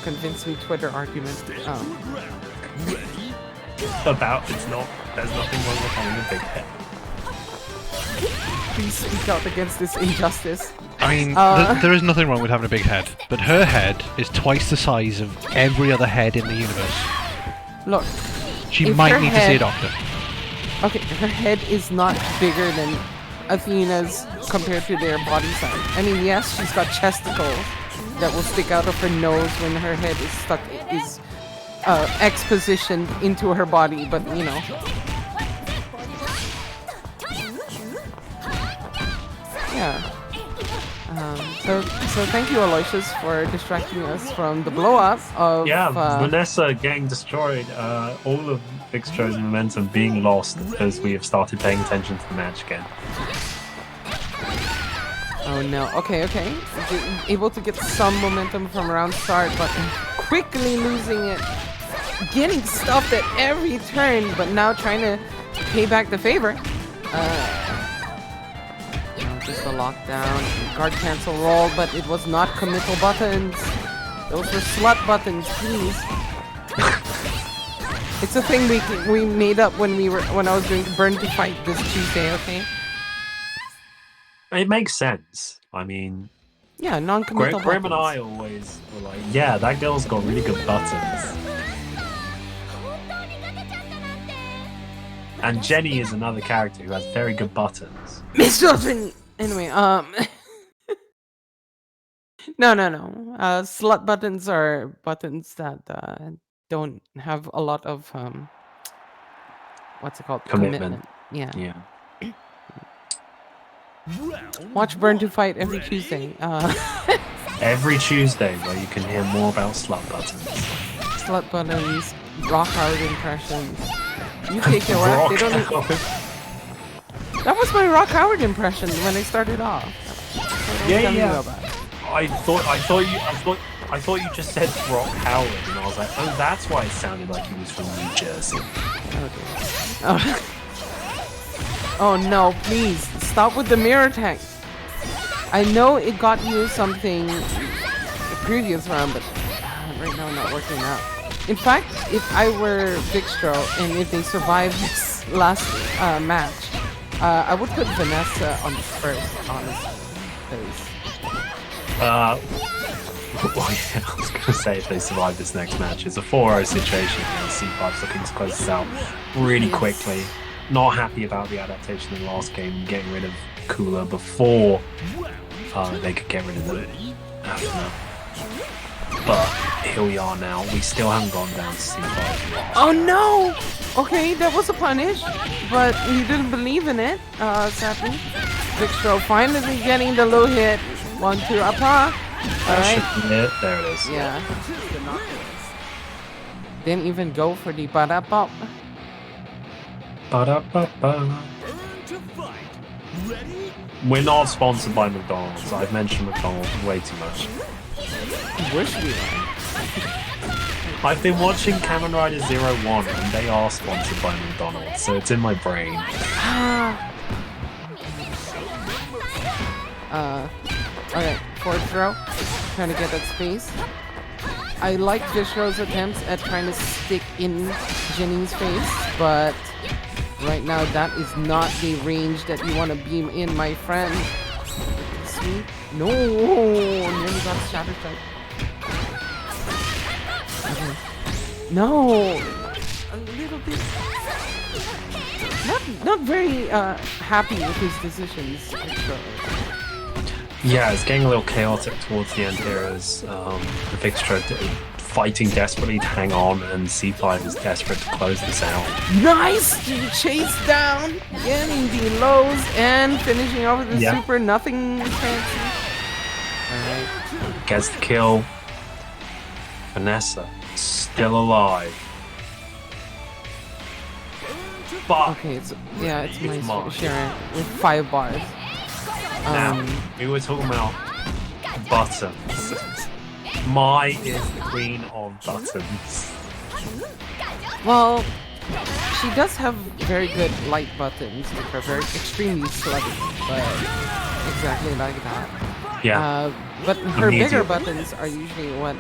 convincing Twitter argument. About there's nothing wrong with having a big head. Please speak out against this injustice. I mean, there is nothing wrong with having a big head, but her head is twice the size of every other head in the universe. Look, she might need to see a doctor. Okay, her head is not bigger than Athena's compared to their body size. I mean, yes, she's got chesticles that will stick out of her nose when her head is expositioned into her body, but you know. Yeah. So thank you, Aloysius, for distracting us from the blow up of Vanessa getting destroyed. All of Vixtro's momentum being lost as we have started paying attention to the match again. Oh no. Okay. Able to get some momentum from round start, but quickly losing it. Getting stuffed at every turn, but now trying to pay back the favor. Just a lockdown, guard cancel roll, but it was not committal buttons. Those were slut buttons, please. It's a thing we made up when I was doing Burn to Fight this Tuesday. Okay. It makes sense. I mean, yeah, non-committal Grim buttons. and I always were like, yeah, that girl's got really good buttons. And Jenny is another character who has very good buttons. Misogyny. Anyway, no. Slut buttons are buttons that don't have a lot of what's it called? Commitment. Yeah. Round Watch Burn to one. Fight every Ready? Tuesday. Every Tuesday, where you can hear more about slut buttons. Slut buttons, rock hard impressions. You take it, right? They don't. That was my Rock Howard impression when I started off. Yeah. I thought you just said Rock Howard, and I was like, oh, that's why it sounded like he was from New Jersey. Oh no, please stop with the mirror tank. I know it got you something the previous round, but right now not working out. In fact, if I were Vixtro and if they survived this last match, I would put Vanessa on the first, honestly. Well, yeah, I was going to say if they survive this next match, it's a 4-0 situation. C5's looking to close this out really quickly. Not happy about the adaptation in the last game, getting rid of Cooler before they could get rid of them after. But here we are now. We still haven't gone down to C5. Oh no! Okay, that was a punish, but he didn't believe in it, sadly. Vixtro finally getting the low hit. 1-2 upper. Alright. There it is. Yeah. Didn't even go for the ba-da-pop. Ba-da-ba-ba. Burn to fight. Ready? We're not sponsored by McDonald's. I've mentioned McDonald's way too much. Wish we were. I've been watching Kamen Rider 01 and they are sponsored by McDonald's, so it's in my brain. Okay, forward throw. Trying to get that space. I like Vixtro's attempts at trying to stick in Jenny's face, but right now that is not the range that you want to beam in, my friend. Sweet. No! Nearly got Shatter Strike. Okay. No! A little bit. Not very happy with his decisions. Yeah, it's getting a little chaotic towards the end here as the Vixtro fighting desperately to hang on, and C5 is desperate to close this out. Nice chase down, getting the lows and finishing off with the super nothing fancy. Alright. Gets the kill. Vanessa still alive. But Okay, it's my mine. Sharon with 5 bars. Now, we were talking about buttons. Mai is the queen of buttons. Well, she does have very good light buttons, which are very extremely slutty, but exactly like that. Yeah. But her Immediate. bigger buttons are usually what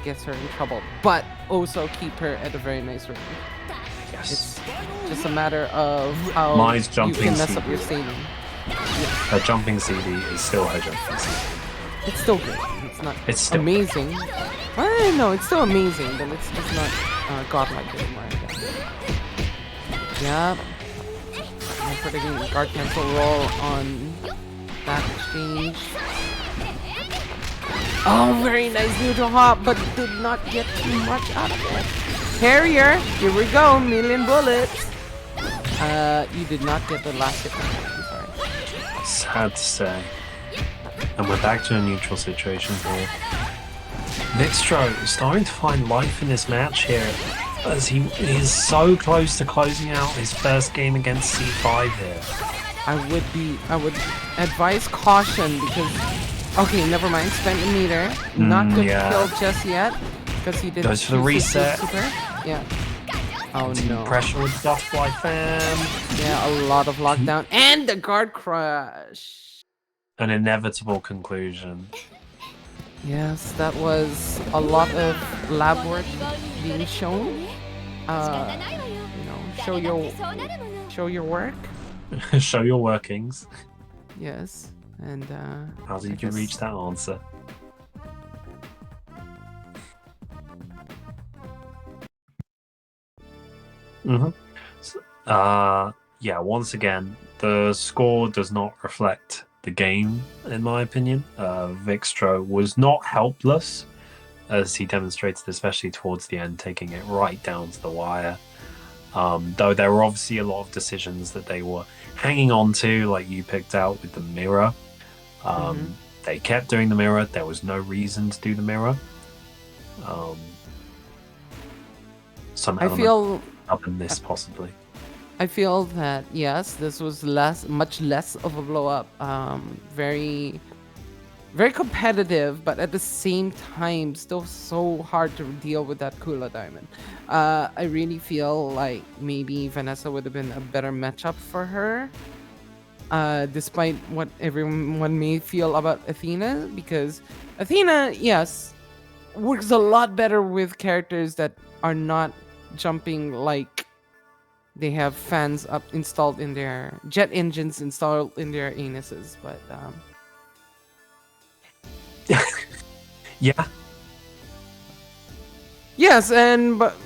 gets her in trouble, but also keep her at a very nice range. Yes. It's just a matter of how Mai's you jumping can mess up CD. your saving. Her jumping CD is still her jumping CD. It's still good. It's not It's still amazing. I know it's still amazing, but it's just not godlike anymore. Yeah. I'm predicting guard cancel roll on that exchange. Oh, very nice neutral hop, but did not get too much out of it. Harrier, here we go, million bullets. You did not get the last hit. I'm sorry. Sad to say. And we're back to a neutral situation here. Vixtro is starting to find life in this match here, as he is so close to closing out his first game against C5 here. I would advise caution because, okay, never mind, spent a meter. Not good yeah. kill just yet, because he did Goes for the reset. Yeah. Oh no. Pressure with Butterfly Fam. Yeah, a lot of lockdown. And the guard crush. An inevitable conclusion. Yes, that was a lot of lab work being shown. Show your work. Show your workings. Yes, and how did you reach that answer? Yeah, once again, the score does not reflect the game, in my opinion. Vixtro was not helpless, as he demonstrated, especially towards the end, taking it right down to the wire. Though there were obviously a lot of decisions that they were hanging on to, like you picked out with the mirror. They kept doing the mirror. There was no reason to do the mirror. Some element up in this possibly. I feel that yes, this was much less of a blow up. Very, very competitive, but at the same time, still so hard to deal with that Kula Diamond. I really feel like maybe Vanessa would have been a better matchup for her, despite what everyone may feel about Athena, because Athena, yes, works a lot better with characters that are not jumping like. They have fans installed in their jet engines installed in their anuses, but yeah. Yes, but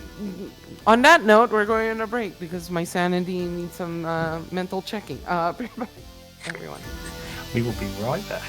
on that note, we're going on a break because my sanity needs some mental checking. Everyone, we will be right back.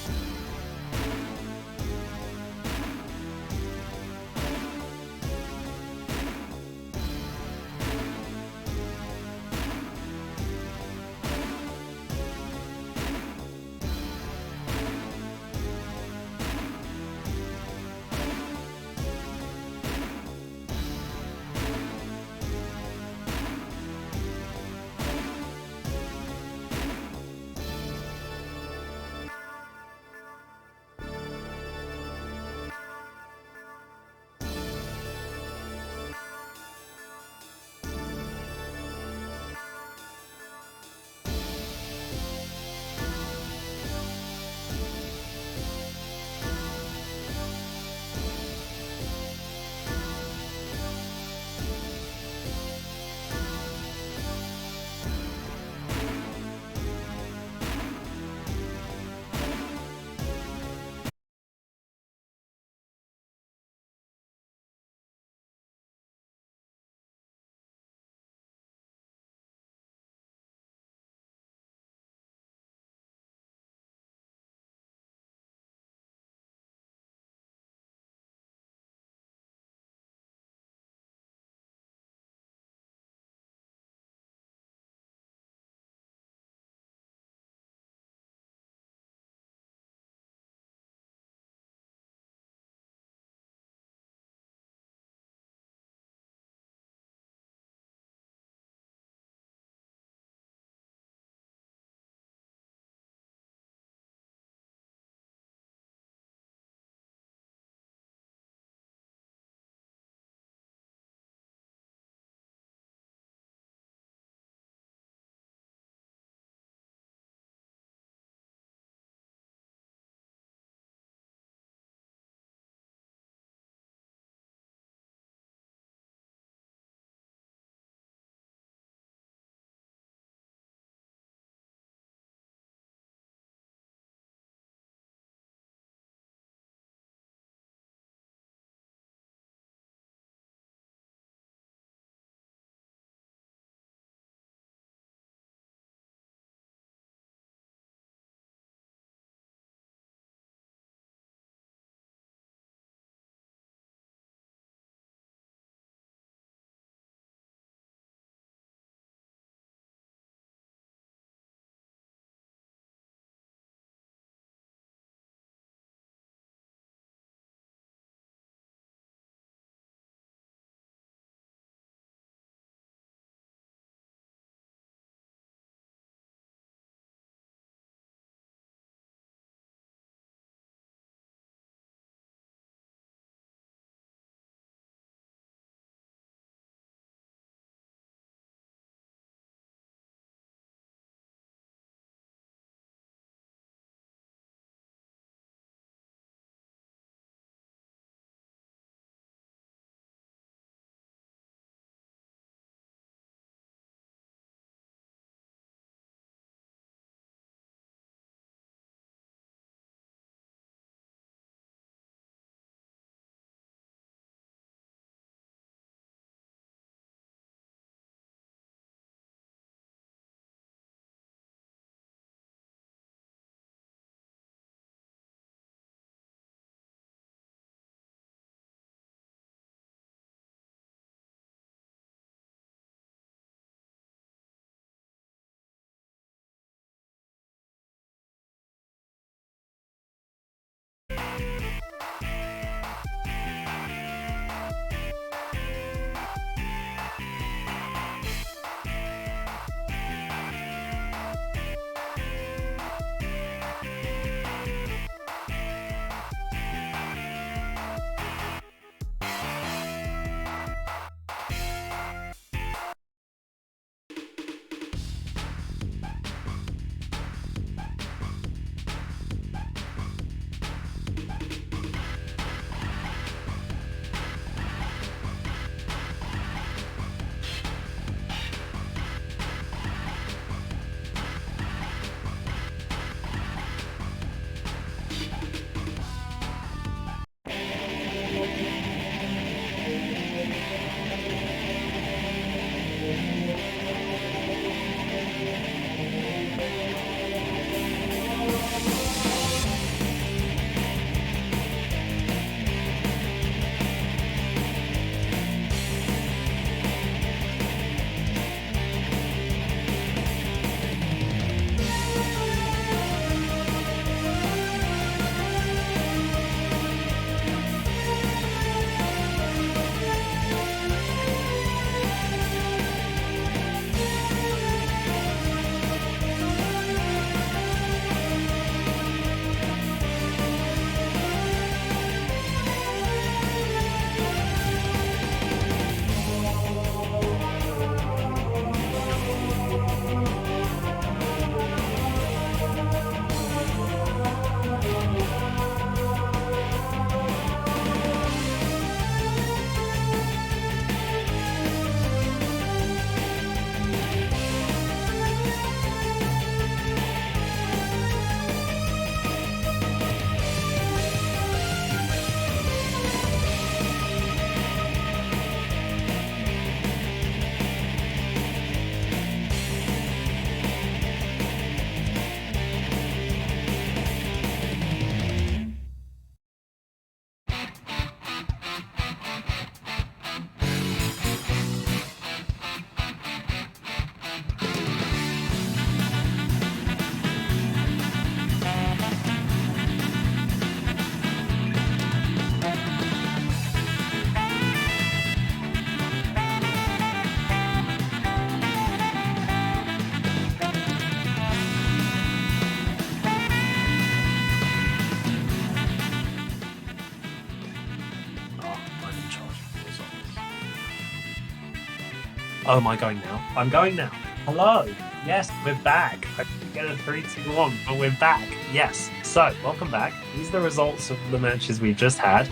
Oh, am I going now? I'm going now. Hello. Yes, we're back. I get a 3, 2, 1, but we're back. Yes. So, welcome back. These are the results of the matches we've just had.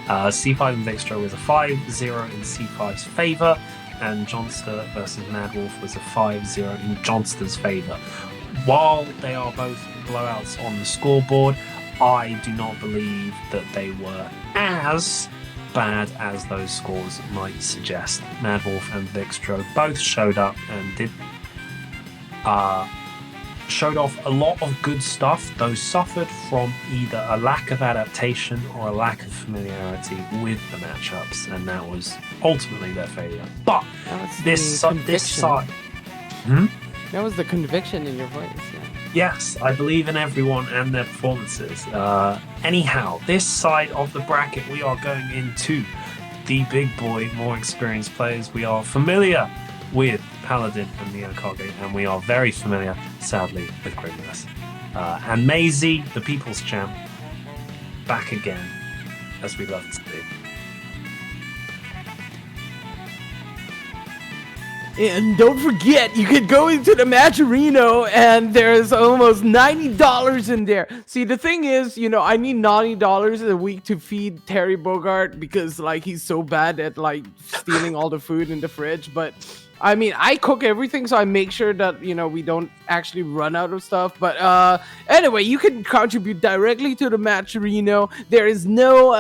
C5 and Vixtro was a 5-0 in C5's favour, and Jonster versus MadWolf was a 5-0 in Jonster's favour. While they are both blowouts on the scoreboard, I do not believe that they were as bad as those scores might suggest. MadWolf and Vixtro both showed up and did showed off a lot of good stuff, though suffered from either a lack of adaptation or a lack of familiarity with the matchups, and that was ultimately their failure. But this side, That was the conviction in your voice. Yeah. Yes, I believe in everyone and their performances. Anyhow, this side of the bracket, we are going into the big boy, more experienced players. We are familiar with Paladin and Neo Kage, and we are very familiar, sadly, with Grimulus. And Maysey, the People's Champ, back again, as we love to do. And don't forget, you can go into the Matcherino and there's almost $90 in there. See, the thing is, you know, I need $90 a week to feed Terry Bogart because, like, he's so bad at, like, stealing all the food in the fridge. But, I mean, I cook everything, so I make sure that, you know, we don't actually run out of stuff. But, anyway, you can contribute directly to the Matcherino. There is no,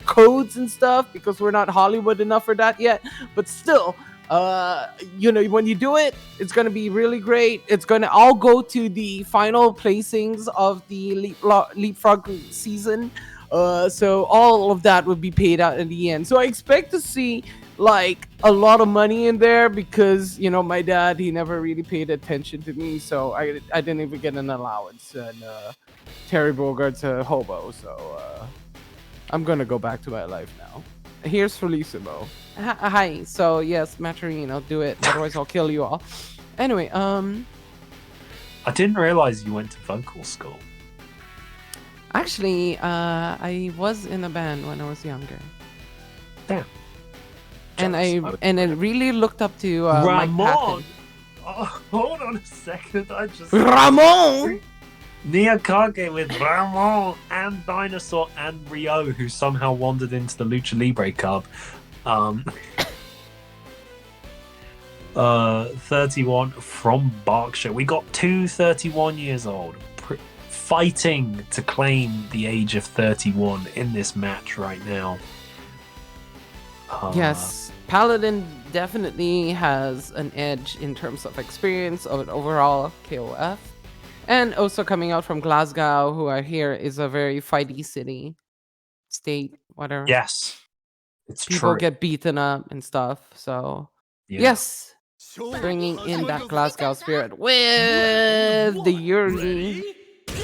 codes and stuff because we're not Hollywood enough for that yet. But still... when you do it, it's going to be really great. It's going to all go to the final placings of the Leapfrog season. So all of that would be paid out in the end. So I expect to see like a lot of money in there because, you know, my dad, he never really paid attention to me. So I didn't even get an allowance. And Terry Bogart's a hobo. So I'm going to go back to my life now. Here's Frelissimo. Hi. So yes, Matcherino, do it. Otherwise, I'll kill you all. Anyway, I didn't realize you went to vocal school. Actually, I was in a band when I was younger. Damn. And I really looked up to Mike Patton. Oh, hold on a second. I just Ramon. Neo Kage with Ramon and Dinosaur and Rio, who somehow wandered into the Lucha Libre Cup. 31 from Berkshire. We got two 31 years old fighting to claim the age of 31 in this match right now. Yes, Paladin definitely has an edge in terms of experience of an overall KOF. And also coming out from Glasgow, who I hear is a very fighty city, state, whatever. Yes, it's People true. get beaten up and stuff. So, yes, bringing in that Glasgow spirit with the Yuri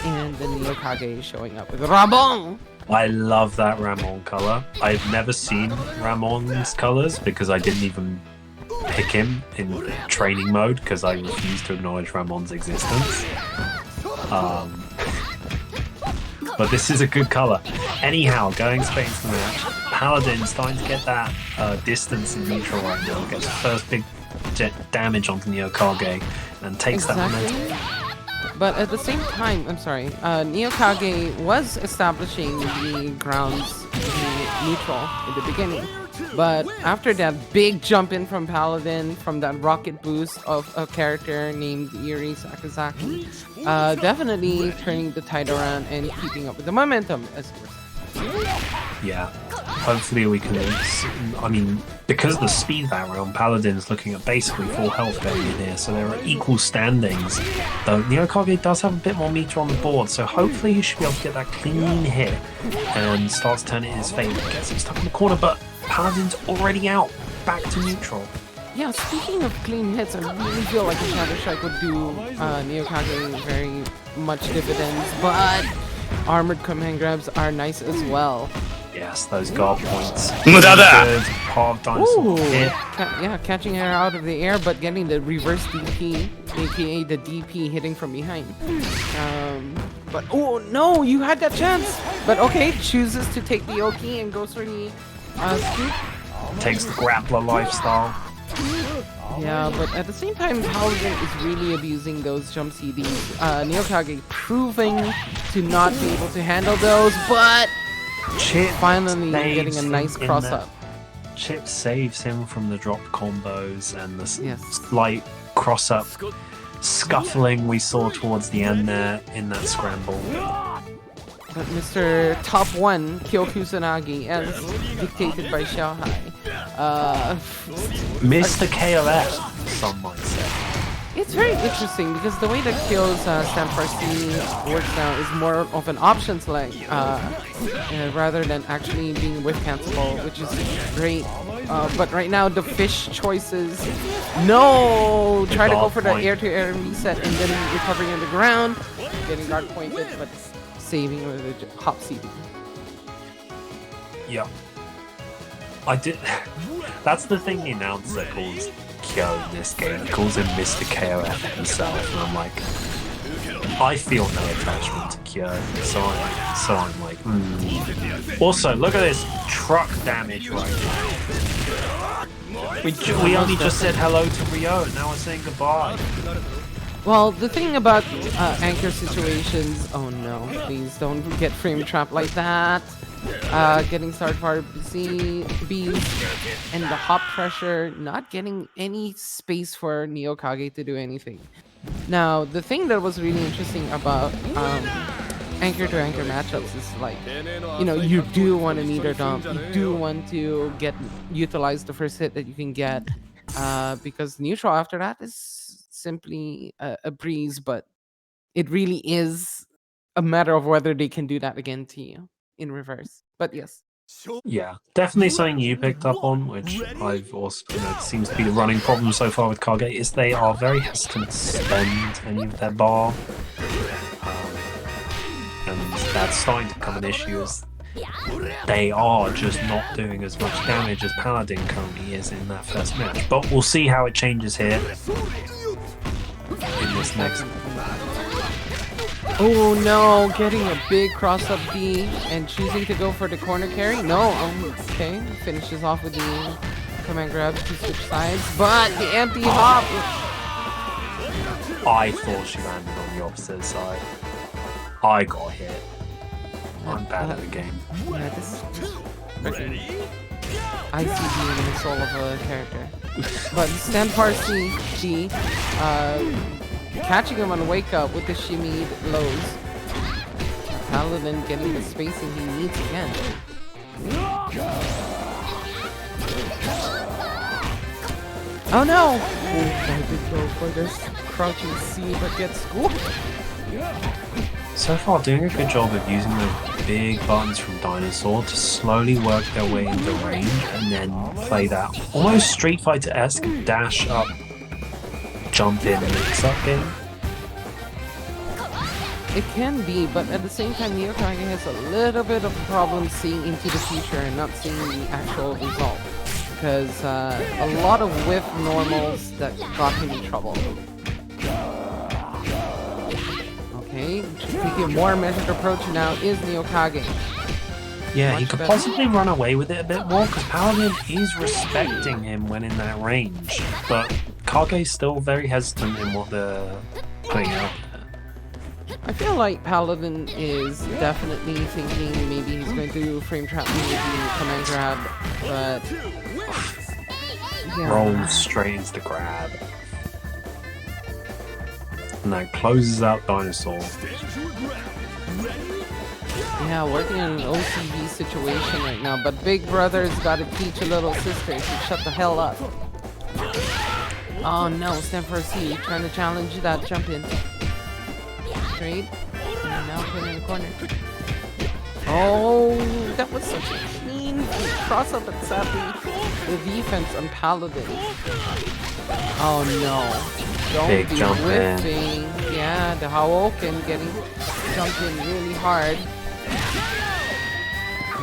and the Neo Kage showing up with Ramon. I love that Ramon color. I've never seen Ramon's colors because I didn't even pick him in training mode because I refuse to acknowledge Ramon's existence. But this is a good color. Anyhow, going straight into the match, Paladin starting to get that distance in neutral right now. Gets the first big damage onto Neo Kage and takes that momentum. But at the same time, I'm sorry, Neo Kage was establishing the grounds neutral in the beginning. But after that big jump in from Paladin, from that rocket boost of a character named Yuri Sakazaki, definitely turning the tide around and keeping up with the momentum, as you were saying. Yeah, hopefully we can, I mean, because of the speed that round, Paladin's looking at basically full health value here, so there are equal standings, though Neo Kage does have a bit more meter on the board, so hopefully he should be able to get that clean hit and starts turning in his favour, gets him stuck in the corner, but Paladin's already out, back to neutral. Yeah, speaking of clean hits, I really feel like a Shadow Strike would do Neo Kage very much dividends, but armored command grabs are nice as well. Yes, those guard points. Good part of Dinosaur hit. Catching her out of the air, but getting the reverse DP, aka the DP hitting from behind. But oh no, you had that chance. But okay, chooses to take the Oki and goes for the scoop. Takes the grappler lifestyle. Yeah, but at the same time, Paladin is really abusing those jump CDs. Neo Kage proving to not be able to handle those, but Chip finally saves getting a him nice in cross that- up. Chip saves him from the drop combos and the Yes. slight cross up scuffling we saw towards the end there in that scramble. But Mr. Top 1, Kyo Kusanagi, as dictated by Xiaohai. Mr. KOF, some might say. It's very interesting because the way that Kyo's Stand for C works now is more of an option select rather than actually being whiff cancelable, which is great. But right now the fish choices, no! Try to go for the air-to-air reset and then recovering on the ground, getting guard pointed, but saving with a hop CD. Yeah. I did. That's the thing the announcer calls Kyo in this game. He calls him Mr. KOF himself, and I'm like, I feel no attachment to Kyo, so I'm like, Also, look at this truck damage right now. We only just said hello to Rio, and now we're saying goodbye. Well, the thing about anchor situations, oh no, please don't get frame trapped like that. Getting started for B's and the hop pressure, not getting any space for Neo Kage to do anything. Now, the thing that was really interesting about anchor to anchor matchups is like, you do want to meter dump, you do want to utilize the first hit that you can get, because neutral after that is simply a breeze, but it really is a matter of whether they can do that again to you in reverse. But yes. Yeah, definitely something you picked up on, which I've also, seems to be the running problem so far with Kage, is they are very hesitant to spend any of their bar. And that's starting to become an issue as they are just not doing as much damage as Paladin currently is in that first match. But we'll see how it changes here in this next. Oh no, getting a big cross up D and choosing to go for the corner carry. No, okay, finishes off with the command grab to switch sides, but the empty hop. I thought she landed on the opposite side. I got hit. I'm bad at the game. Yeah, this is freaking ICD in the soul of a character. But stand Parsi G, catching him on wake up with the shimmy lows. Paladin getting the spacing he needs again. Oh no! I did go for this crouching C but gets schooled. So far, doing a good job of using those big buttons from Dinosaur to slowly work their way into range and then play that almost Street Fighter-esque dash up, jump in, mix up game. It can be, but at the same time, Neo Kage has a little bit of a problem seeing into the future and not seeing the actual result. Because a lot of whiff normals that got him in trouble. Okay, taking a more measured approach now is Neo Kage. Yeah, Much he could better. possibly run away with it a bit more because Paladin is respecting him when in that range. But Kage's still very hesitant in what they're putting out there. I feel like Paladin is definitely thinking maybe he's going to frame trap me with the command grab, but yeah. Rolls straight into the grab. And that closes out Dinosaur. Yeah, working in an OCV situation right now, but Big Brother's got to teach a little sister to shut the hell up. Oh no, stand for a C, trying to challenge that jump in. Straight, and now put in the corner. Oh, that was such a clean cross up, but sadly, the defense on Paladin. Oh no, don't Big be jump in. whiffing. Yeah, the Hawoken getting jumped in really hard.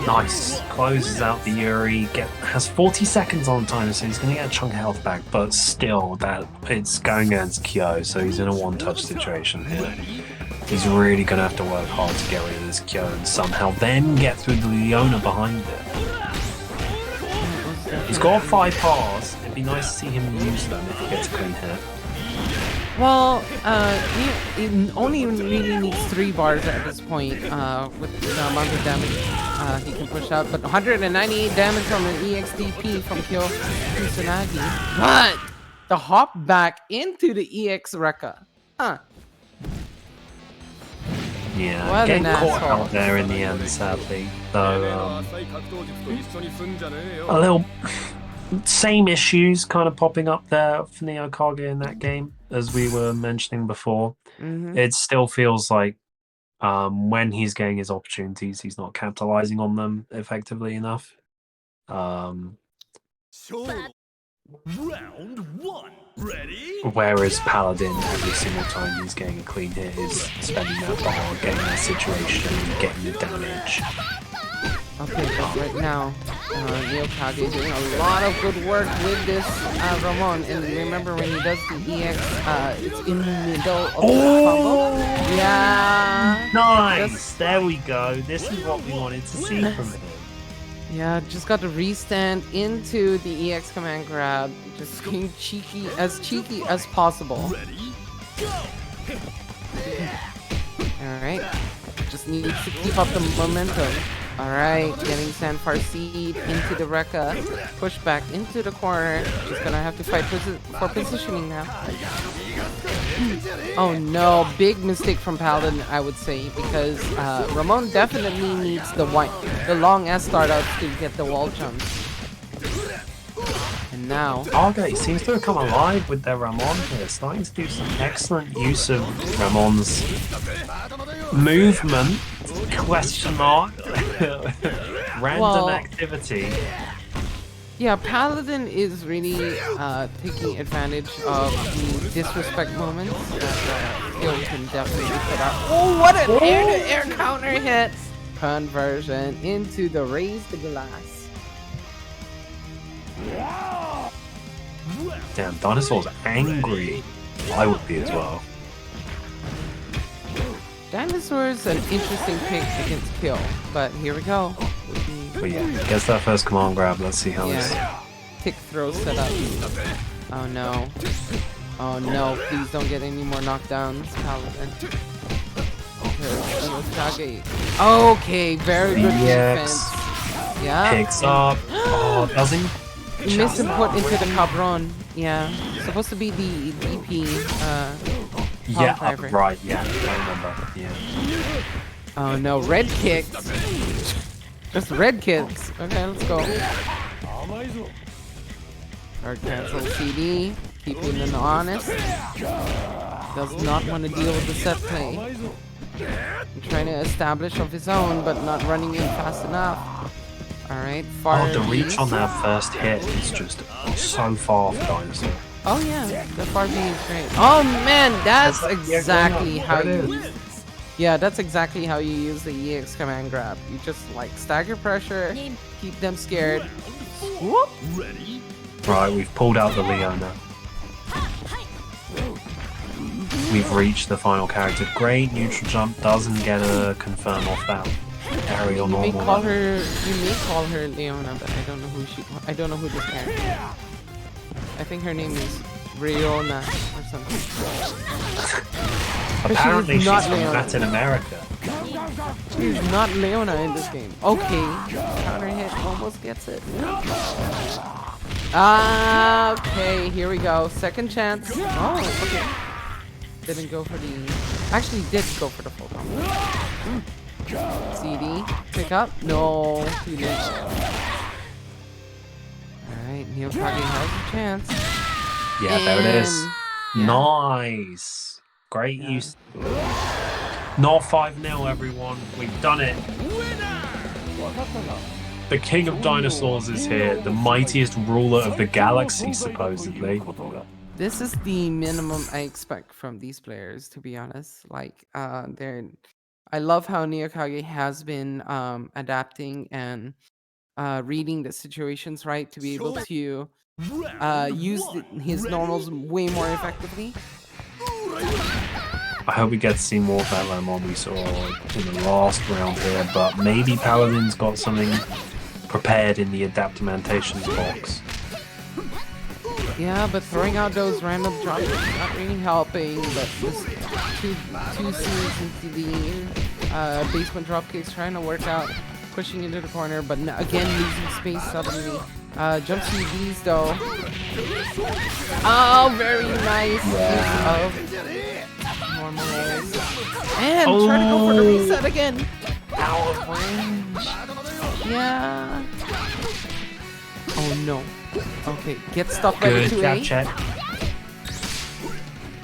Nice. Closes out the Yuri. Has 40 seconds on time, so he's going to get a chunk of health back. But still, that it's going against Kyo, so he's in a one-touch situation here. He's really going to have to work hard to get rid of this Kyo and somehow then get through the Leona behind it. He's got 5 bars. If be nice to see him use them if he gets a clean hit. Well, he only really needs 3 bars at this point with the amount of damage he can push out. But 198 damage from an EXDP from Kill Kusanagi. But the hop back into the EX Rekka. Huh. Yeah, What getting an caught asshole. out there in the end, sadly. Though, a little same issues kind of popping up there for Neo Kage in that game, as we were mentioning before. Mm-hmm. It still feels like when he's getting his opportunities, he's not capitalizing on them effectively enough. Round 1. Ready? Whereas Paladin, every single time he's getting a clean hit, is spending that bar, getting that situation, getting the damage. Okay, but right now, Neo Kage doing a lot of good work with this Ramon. And remember when he does the EX, it's in the middle of the combo. Yeah. Nice! There we go. This is what we wanted to see from him. Yeah, just got to restand into the EX command grab. Just being cheeky as possible. Ready? Go! Alright. Just needs to keep up the momentum. Alright, getting Sandfar Seed into the Rekka. Push back into the corner. Just gonna have to fight for positioning now. Oh no, big mistake from Paladin, I would say, because Ramon definitely needs the long ass startup to get the wall jumps. And now, Kage seems to have come alive with their Ramon here, starting to do some excellent use of Ramon's movement, question mark, random activity. yeah, Paladin is really taking advantage of the disrespect moments that Gil can definitely put out. Oh, what an air-to-air counter hit! Conversion into the raise the glass. Damn, Dinosaur's angry. I would be as well. Dinosaur's an interesting pick against Kill, but here we go. But yeah, gets that first command grab. Let's see how this. Yeah. Tick throw set up. Oh no. Oh no, please don't get any more knockdowns, Paladin. Okay, okay, very good defense. Yeah. Picks up. Oh, does he? You missed him put into the cabron. Yeah. Supposed to be the DP. Yeah, driver. right. Yeah, I remember. Yeah. Oh no, red kicks. Just red kicks. Okay, let's go. Hard cancel CD. Keeping them honest. Does not want to deal with the set play. Trying to establish of his own, but not running in fast enough. Alright, far. Oh, the reach on that first hit is just so far for Dinosaur. Oh yeah, the far B is great. Oh man, that's exactly how you. Yeah, that's exactly how you use the EX command grab. You just like stagger pressure, keep them scared. Whoop. Ready? Right, we've pulled out the Leona. We've reached the final character. Great, neutral jump doesn't get a confirm off that aerial You may normal. call her Leona, but I don't know I don't know who this character is. I think her name is Riona or something. Apparently she's not from Leona. Latin America. She's not Leona in this game. Okay, counter hit almost gets it. Okay, here we go. Second chance. Oh, okay. Didn't go for the. Actually, did go for the full combo. CD, pick up. No, he didn't. Alright, Neo Kage has a chance. Yeah, there it is. And- Nice. Great use. Not 5-0, everyone. We've done it. The king of dinosaurs is here. The mightiest ruler of the galaxy, supposedly. This is the minimum I expect from these players, to be honest. Like, I love how Neo Kage has been adapting and reading the situations right to be able to use his normals way more effectively. I hope we get to see more of that Ramon we saw in the last round here, but maybe Paladin's got something prepared in the Adaptamentations box. Yeah, but throwing out those random drops is not really helping. But this two scenes into the basement drop kicks, trying to work out, pushing into the corner, but again losing space suddenly. Jumps to these though. Oh, very nice. Normalize. And try to go for the reset again. Out of range. Yeah. Oh no. Okay, get stuffed by the Good 2A. check.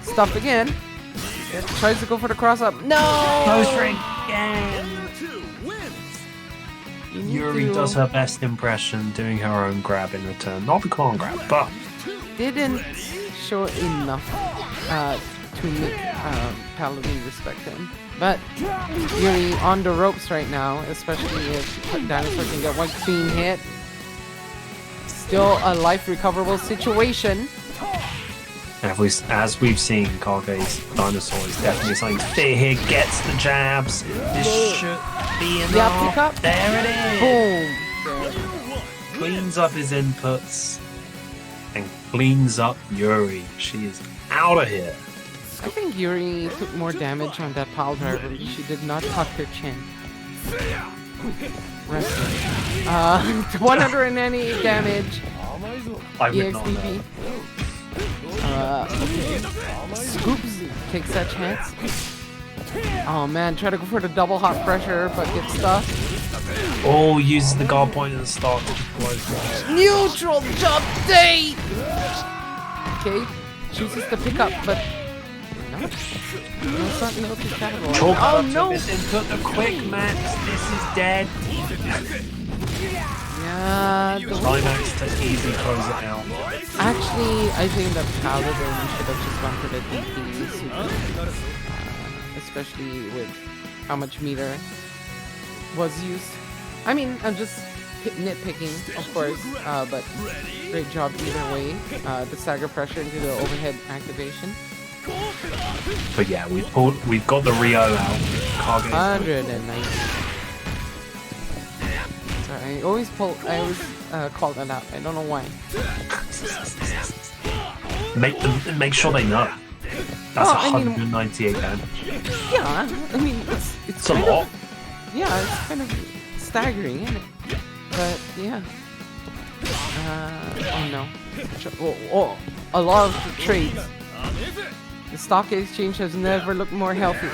Stuffed again. Tries to go for the cross up. No! Close range again. Yuri does her best impression, doing her own grab in return. Not the command grab, but didn't show enough to make Paladin respect him. But Yuri on the ropes right now, especially if Dinosaur can get one clean hit. Still a life recoverable situation. As we've seen, Kage's Dinosaur is definitely something to fear here. Gets the jabs. This should be enough. Yeah, pick up. There it is. Boom. Cleans up his inputs and cleans up Yuri. She is out of here. I think Yuri took more damage on that pile driver. She did not tuck her chin. Wrestling. 198 damage. I would not know. EXPP. Okay. Scoops takes that chance. Oh man, try to go for the double hot pressure, but gets stuck. Oh, uses the guard point at the start to close. Neutral jump date! Okay, chooses to pick up, but no. No, it's not able to capitalize. Oh no! This input, the quick max. This is dead. Yeah, Climax to easy close it out. actually, I think that Paladin should have just gone for the DP, especially with how much meter was used. I mean, I'm just nitpicking, of course, but great job either way. The stagger pressure into the overhead activation. But yeah, we've got the Rio out. Kage. 190. Sorry, I always call that out. I don't know why. Make sure they know. That's Oh, I mean- 198 damage. Yeah, I mean it's a kind lot. of, yeah, it's kind of staggering, isn't it? But yeah. Oh no. A lot of trades. The stock exchange has never looked more healthy.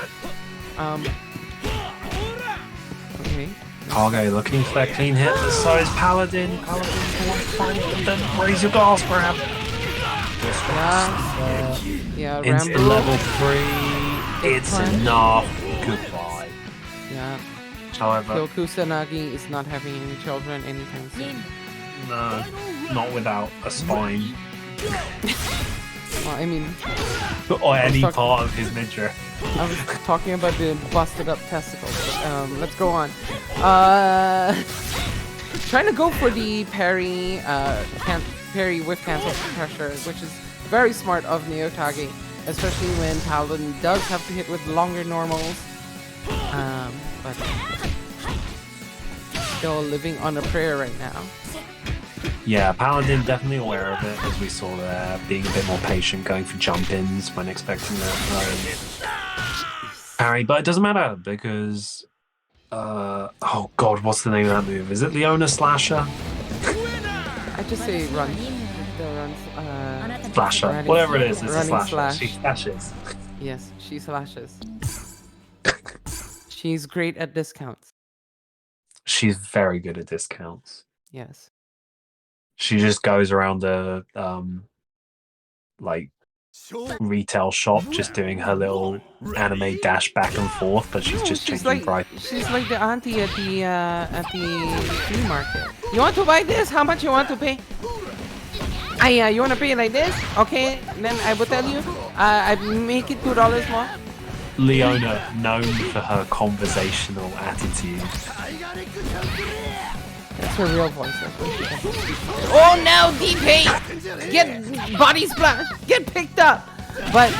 Okay. Kage looking for that clean hit, but so is Paladin. Paladin can find them. Raise your gas grab. Yeah, Into Rambo. level 3. It's enough. Goodbye. Yeah. However, So Kusanagi is not having any children anytime soon. no, not without a spine Well, I mean, or any talking- part of his midriff. I was talking about the busted up testicles, but let's go on. Trying to go for the parry, parry with cancel pressure, which is very smart of Neo Kage, especially when Paladin does have to hit with longer normals. But still living on a prayer right now. Yeah, Paladin definitely aware of it, as we saw there, being a bit more patient, going for jump-ins when expecting that parry. But it doesn't matter, because... oh god, what's the name of that move? Is it Leona Slasher? I just say run. The runs, Slasher. running- Whatever it is, it's a running slasher. slash. She slashes. Yes, she slashes. She's great at discounts. She's very good at discounts. Yes. She just goes around the like retail shop, just doing her little anime dash back and forth, but she's just she's changing like price. she's like the auntie at the flea market. You want to buy this? How much you want to pay? Yeah, you want to pay like this? Okay, then I will tell you. I make it $2 more. Leona, known for her conversational attitude. That's her real voice. That's what she does. Oh no, DP! Get body splash! Get picked up! But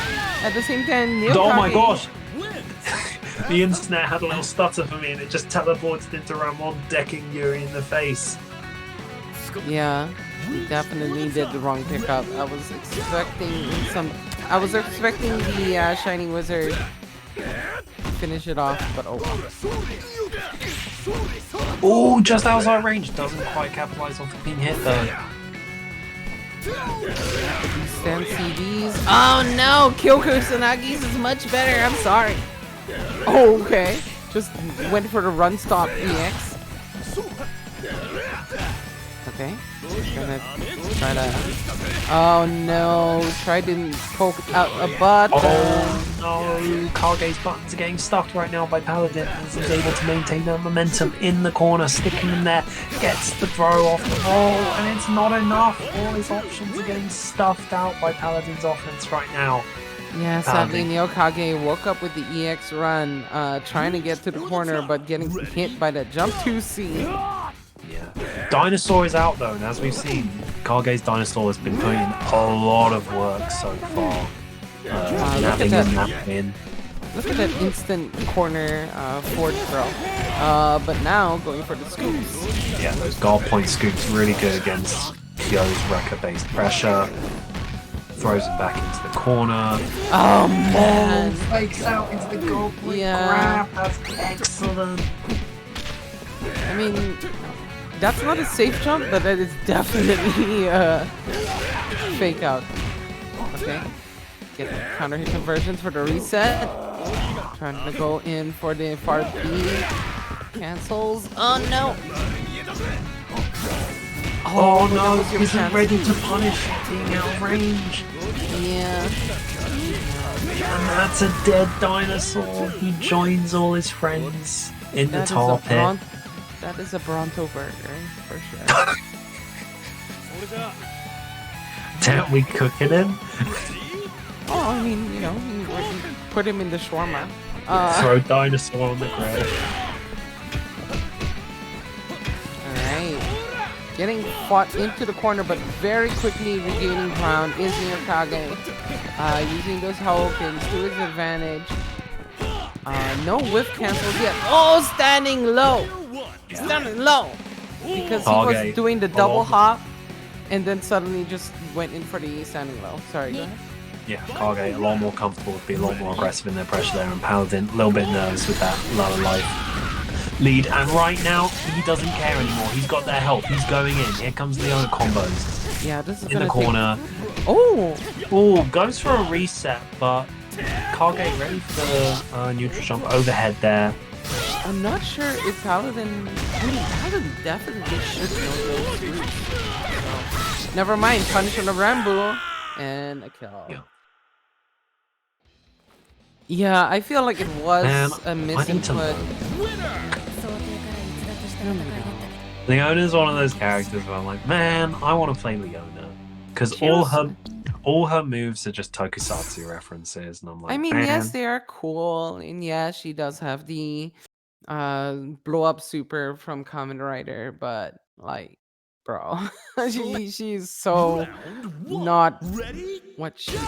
at the same time, Neo Oh my Kage- gosh! The internet had a little stutter for me and it just teleported into Ramon decking Yuri in the face. Yeah, he definitely did the wrong pickup. I was expecting the Shining Wizard to finish it off, but oh well. Oh, just outside range. Doesn't quite capitalize off being hit though. Stand CDs. Oh no, Kyoko Tsunagi's is much better. I'm sorry. Oh, okay. Just went for the run stop EX. Okay. Gonna try to. Oh no! Tried to poke out a button. Oh no! Kage's buttons are getting stuck right now by Paladin as he's able to maintain that momentum in the corner, sticking in there, gets the throw off the roll, and it's not enough. All his options are getting stuffed out by Paladin's offense right now. Yeah, sadly Neo Kage woke up with the EX run, trying to get to the corner, but getting hit by that jump 2C. Yeah. Dinosaur is out though, and as we've seen, Kage's Dinosaur has been putting in a lot of work so far. Nabbing and nabbing. Look at that instant corner forward throw. But now going for the scoops. Yeah, those guard point scoops really good against Kyo's Wrecker-based pressure. Throws it back into the corner. Oh man! Fakes out into the guard point grab. That's excellent. I mean, that's not a safe jump, but that is definitely a fake out. Okay. Get the counter hit conversions for the reset. Trying to go in for the far B. Cancels. Oh no! Oh no, he's ready to punish being out of range. Yeah. And that's a dead dinosaur. He joins all his friends in the tar pit. That is a Bronto burger, for sure. Don't we cooking him? Oh, I mean, you know, you put him in the shawarma. Throw dinosaur on the ground. Alright. Getting fought into the corner, but very quickly regaining ground is Neo Kage. Using those Haokens to his advantage. No whiff cancels yet. Oh, standing low! Standing low! Because he was doing the double hop, and then suddenly just went in for the standing low. Sorry, go ahead. Yeah, Kage a lot more comfortable, be a lot more aggressive in their pressure there, and Paladin a little bit nervous with that lower life lead. And right now, he doesn't care anymore. He's got their help. He's going in. Here comes Leona combos. Yeah, this is in the corner. Oh! Oh, goes for a reset, but Kage ready for neutral jump overhead there. I'm not sure if Paladin. I mean, Paladin definitely should know those moves. So, never mind. Punish on the Rambo and a kill. Yeah, I feel like it was a misinput. Leona's one of those characters where I'm like, man, I want to play Leona because all her moves are just tokusatsu references, and I'm like, I mean, man. yes, they are cool, and yeah, she does have the blow up super from Kamen Rider, but like, bro, she's so not what she.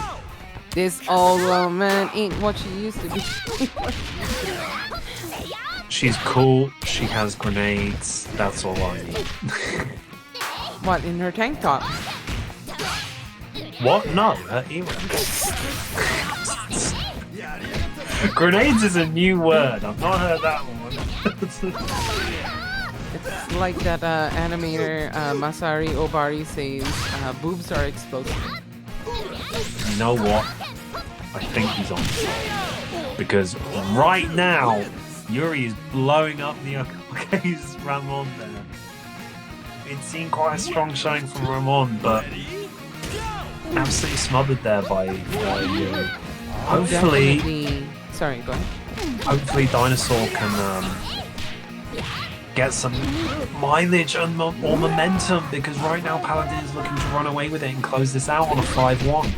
This old woman ain't what she used to be. She's cool. She has grenades. That's all I need. What, in her tank top? What? No, her era. Grenades is a new word. I've not heard that one. It's like that animator Masari Obari says, boobs are explosive. You know what? I think he's on because right now Yuri is blowing up Neo Kage's Ramon there. It's seen quite a strong showing from Ramon, but absolutely smothered there by Yuri. Hopefully, sorry, go ahead. Hopefully, Dinosaur can get some mileage and more momentum, because right now Paladin is looking to run away with it and close this out on a 5-1.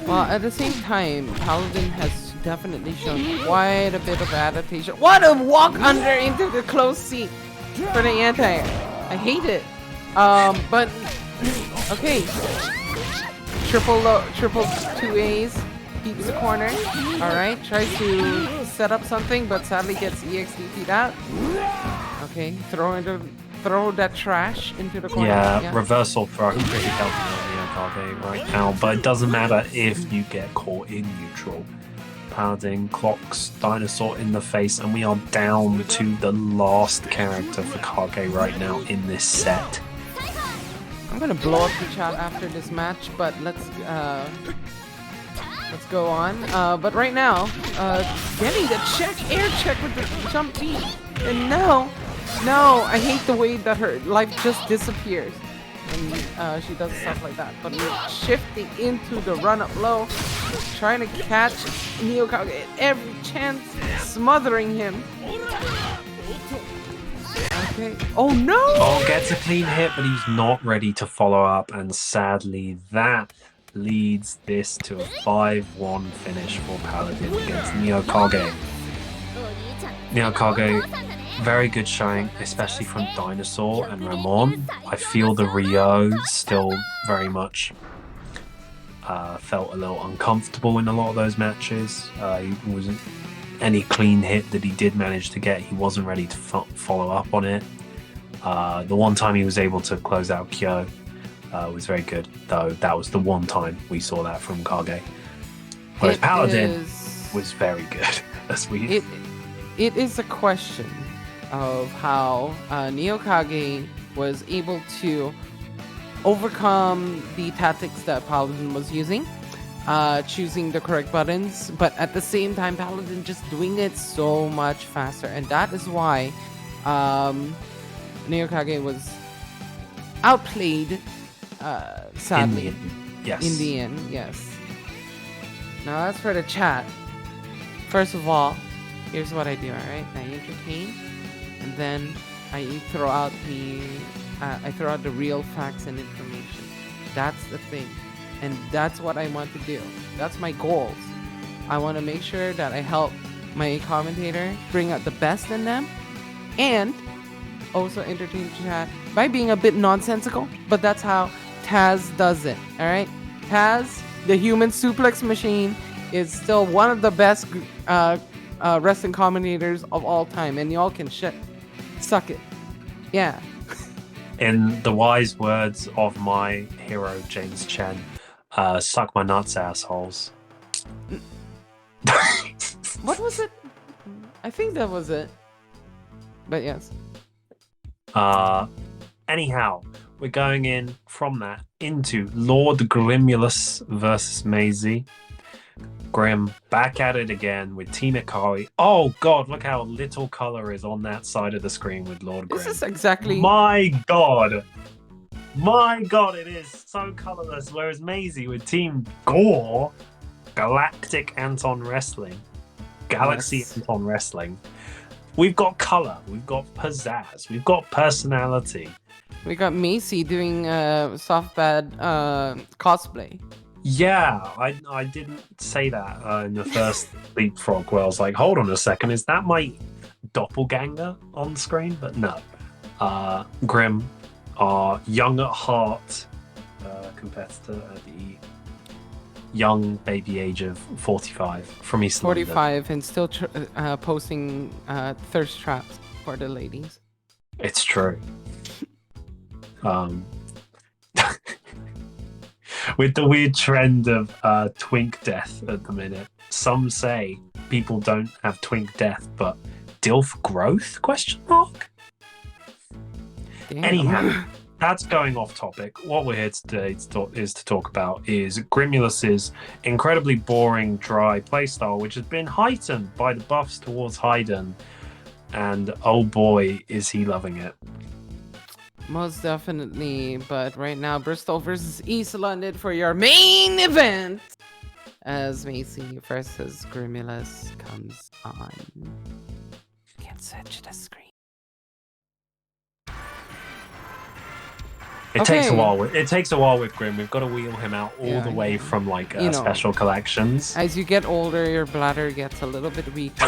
Well, at the same time, Paladin has definitely shown quite a bit of adaptation. What a walk under into the closed seat for the anti. I hate it. But okay. Triple 2As. Keeps the corner. Alright, tries to set up something, but sadly gets EXDP'd out. Okay, throw into throw that trash into the corner. Yeah, reversal throw really helping on Neo Kage right now, but it doesn't matter if you get caught in neutral. Paladin clocks Dinosaur in the face, and we are down to the last character for Kage right now in this set. I'm gonna blow up the chat after this match, but let's go on. But right now, getting the air check with the jump beat, and no, I hate the way that her life just disappears when she does stuff like that. But we're shifting into the run up low, trying to catch Neo Kage at every chance, smothering him. Okay. Oh no! Oh, gets a clean hit, but he's not ready to follow up, and sadly that leads this to a 5-1 finish for Paladin against Neo Kage. Neo Kage, very good showing, especially from Dinosaur and Ramon. I feel the Rio still very much felt a little uncomfortable in a lot of those matches. He wasn't any clean hit that he did manage to get, he wasn't ready to follow up on it. The one time he was able to close out Kyo was very good, though that was the one time we saw that from Kage. Whereas Paladin was very good. It is a question of how Neo Kage was able to overcome the tactics that Paladin was using, choosing the correct buttons, but at the same time Paladin just doing it so much faster, and that is why Neo Kage was outplayed, sadly. In the end, yes. Now as for the chat, first of all, here's what I do, alright? I entertain, and then I throw out the real facts and information. That's the thing. And that's what I want to do. That's my goals. I want to make sure that I help my commentator bring out the best in them, and also entertain the chat by being a bit nonsensical. But that's how Taz does it. Alright? Taz, the human suplex machine, is still one of the best wrestling commentators of all time. And y'all can suck it. Yeah. In the wise words of my hero, James Chen, suck my nuts, assholes. What was it? I think that was it. But yes. Anyhow, we're going in from that into Lord Grimulus versus Maysey. Grim back at it again with Team Ikari. Oh god, look how little color is on that side of the screen with Lord Grim. This is exactly... My god, it is so colorless. Whereas Maysey with Team Gore, Galactic Anton Wrestling, Galaxy Anton Wrestling. We've got color, we've got pizzazz, we've got personality. We got Maysey doing soft bad cosplay. Yeah, I didn't say that in the first Leapfrog where I was like, hold on a second, is that my doppelganger on screen? But no. Grim, our young at heart competitor at the young baby age of 45 from East London. 45 and still posting thirst traps for the ladies. It's true. With the weird trend of twink death at the minute, some say people don't have twink death, but DILF growth? Question mark. Damn. Anyhow, that's going off topic. What we're here today is to talk about is Grimulus's incredibly boring, dry playstyle, which has been heightened by the buffs towards Haydn, and oh boy, is he loving it. Most definitely, but right now Bristol versus East London for your main event as Maysey versus Grimulus comes on. Can't switch the screen. It takes a while. It takes a while with Grim. We've got to wheel him out all the way from like special collections. As you get older, your bladder gets a little bit weaker.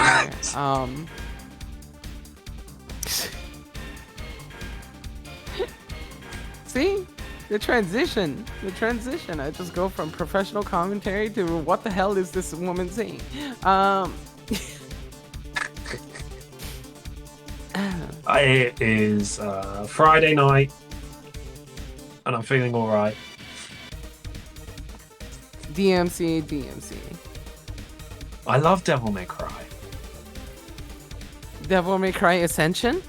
See? The transition. I just go from professional commentary to what the hell is this woman saying? It is Friday night, and I'm feeling all right. DMC. I love Devil May Cry. Devil May Cry Ascension?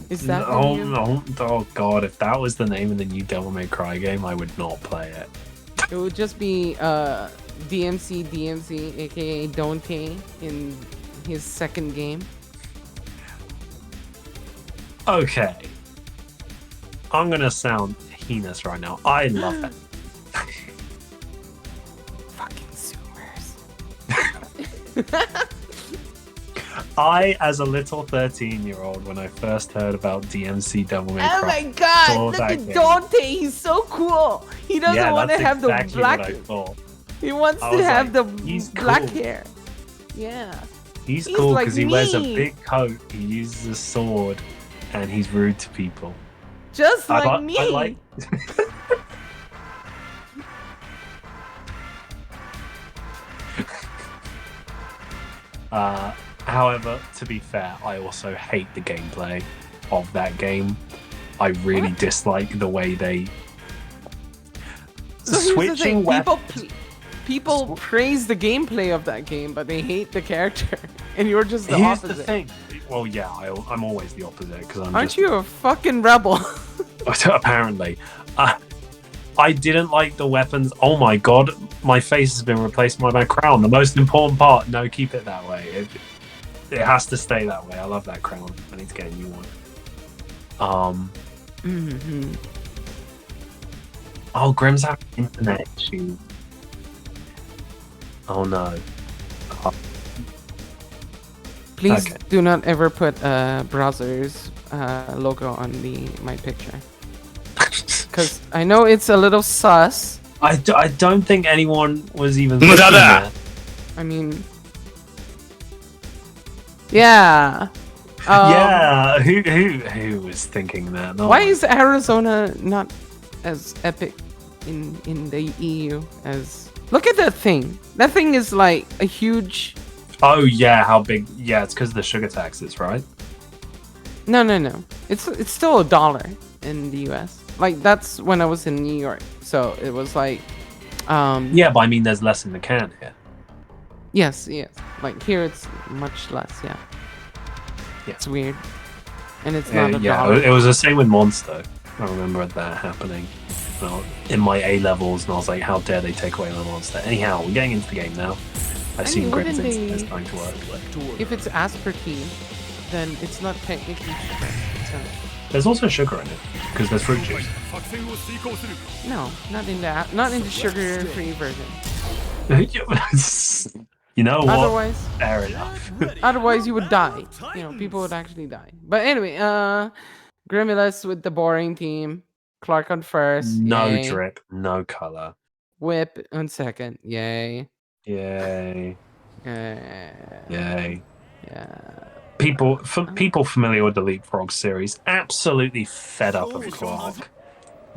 Is that Oh god, if that was the name of the new Devil May Cry game, I would not play it. It would just be DMC, aka Dante, in his second game. Okay. I'm gonna sound heinous right now. I love it. Fucking Zoomers. I, as a little 13-year-old, when I first heard about DMC Devil May Oh Cry, my god, saw look that at game. Dante, he's so cool. He doesn't want to have exactly the black what I thought. He wants I to was have like, the he's black cool. hair. Yeah. He's He's cool like because he wears a me. big coat, he uses a sword, and he's rude to people. Just like I me. like... However, to be fair, I also hate the gameplay of that game. I really dislike the way they So here's the switching thing, weapons. people praise the gameplay of that game, but they hate the character, and you're just the Here's opposite. the thing. Well, yeah, I'm always the opposite because I'm Aren't just you a fucking rebel? apparently. I didn't like the weapons. Oh my god, my face has been replaced by my crown. The most important part. No, keep it that way. It has to stay that way. I love that crown. I need to get a new one. Oh, Grim's having internet issue. Oh no. Please Okay. do not ever put browser's logo on my picture, because I know it's a little sus. I don't think anyone was even thinking that. I mean, yeah. Yeah, who was thinking that? No Why one. is Arizona not as epic in the EU as? Look at that thing. That thing is like a huge. Oh yeah, how big? Yeah, it's because of the sugar taxes, right? No. It's still $1 in the US. Like that's when I was in New York. So it was like. Yeah, but I mean, there's less in the can here. Yes. Like here, it's much less. Yeah. Yeah. It's weird, and it's not $1. Yeah, it was the same with Monster. I remember that happening in my A levels, and I was like, "How dare they take away my Monster?" Anyhow, we're getting into the game now. I mean, assume Grim's wouldn't internet is they- going to work. If it's aspartame, then it's not technically sugar. So, There's also sugar in it because there's fruit juice. no, not in the sugar-free version. You know what? Otherwise, Fair enough. otherwise you would die. You know, people would actually die. But anyway, Grimulus with the boring team. Clark on first. No yay. drip, no color. Whip on second. Yay. Yay! Yeah. People familiar with the Leapfrog series, absolutely fed up of Clark.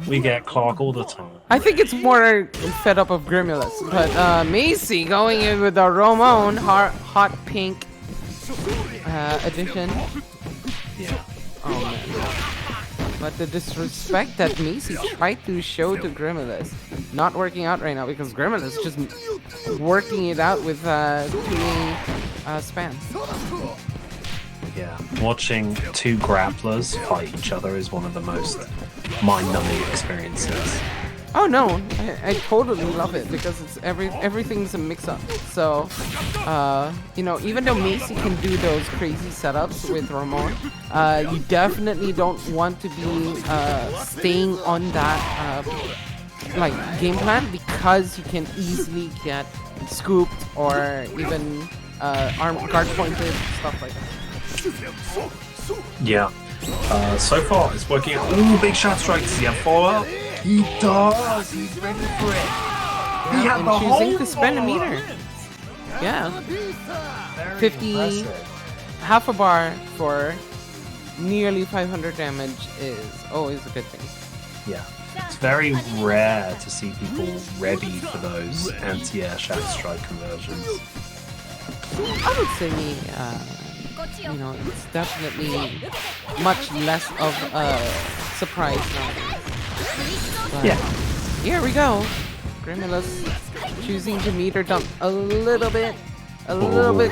We get Clark all the time. I think it's more fed up of Grimulus, but Maysey going in with the Ramon hot pink edition. Yeah. Oh man. But the disrespect that Maysey tried to show to Grimulus, not working out right now because Grimulus just working it out with doing spam. Yeah. Watching two grapplers fight each other is one of the most mind-numbing experiences. Oh no, I totally love it because it's everything's a mix-up. So, you know, even though Maysey can do those crazy setups with Ramon, you definitely don't want to be staying on that like game plan because you can easily get scooped or even guard pointed, stuff like that. Yeah. So far, it's working out. Ooh, big shot strike. Does he have fallout? He does. He's ready for it. He had And the choosing whole to spend a fallout. meter. Yeah, Very 50, impressive. half a bar for nearly 500 damage is always a good thing. Yeah. It's very rare to see people ready for those anti-air shadow strike conversions. I would say you know, it's definitely much less of a surprise now. But Yeah. here we go. Grimulus choosing to meter dump a little bit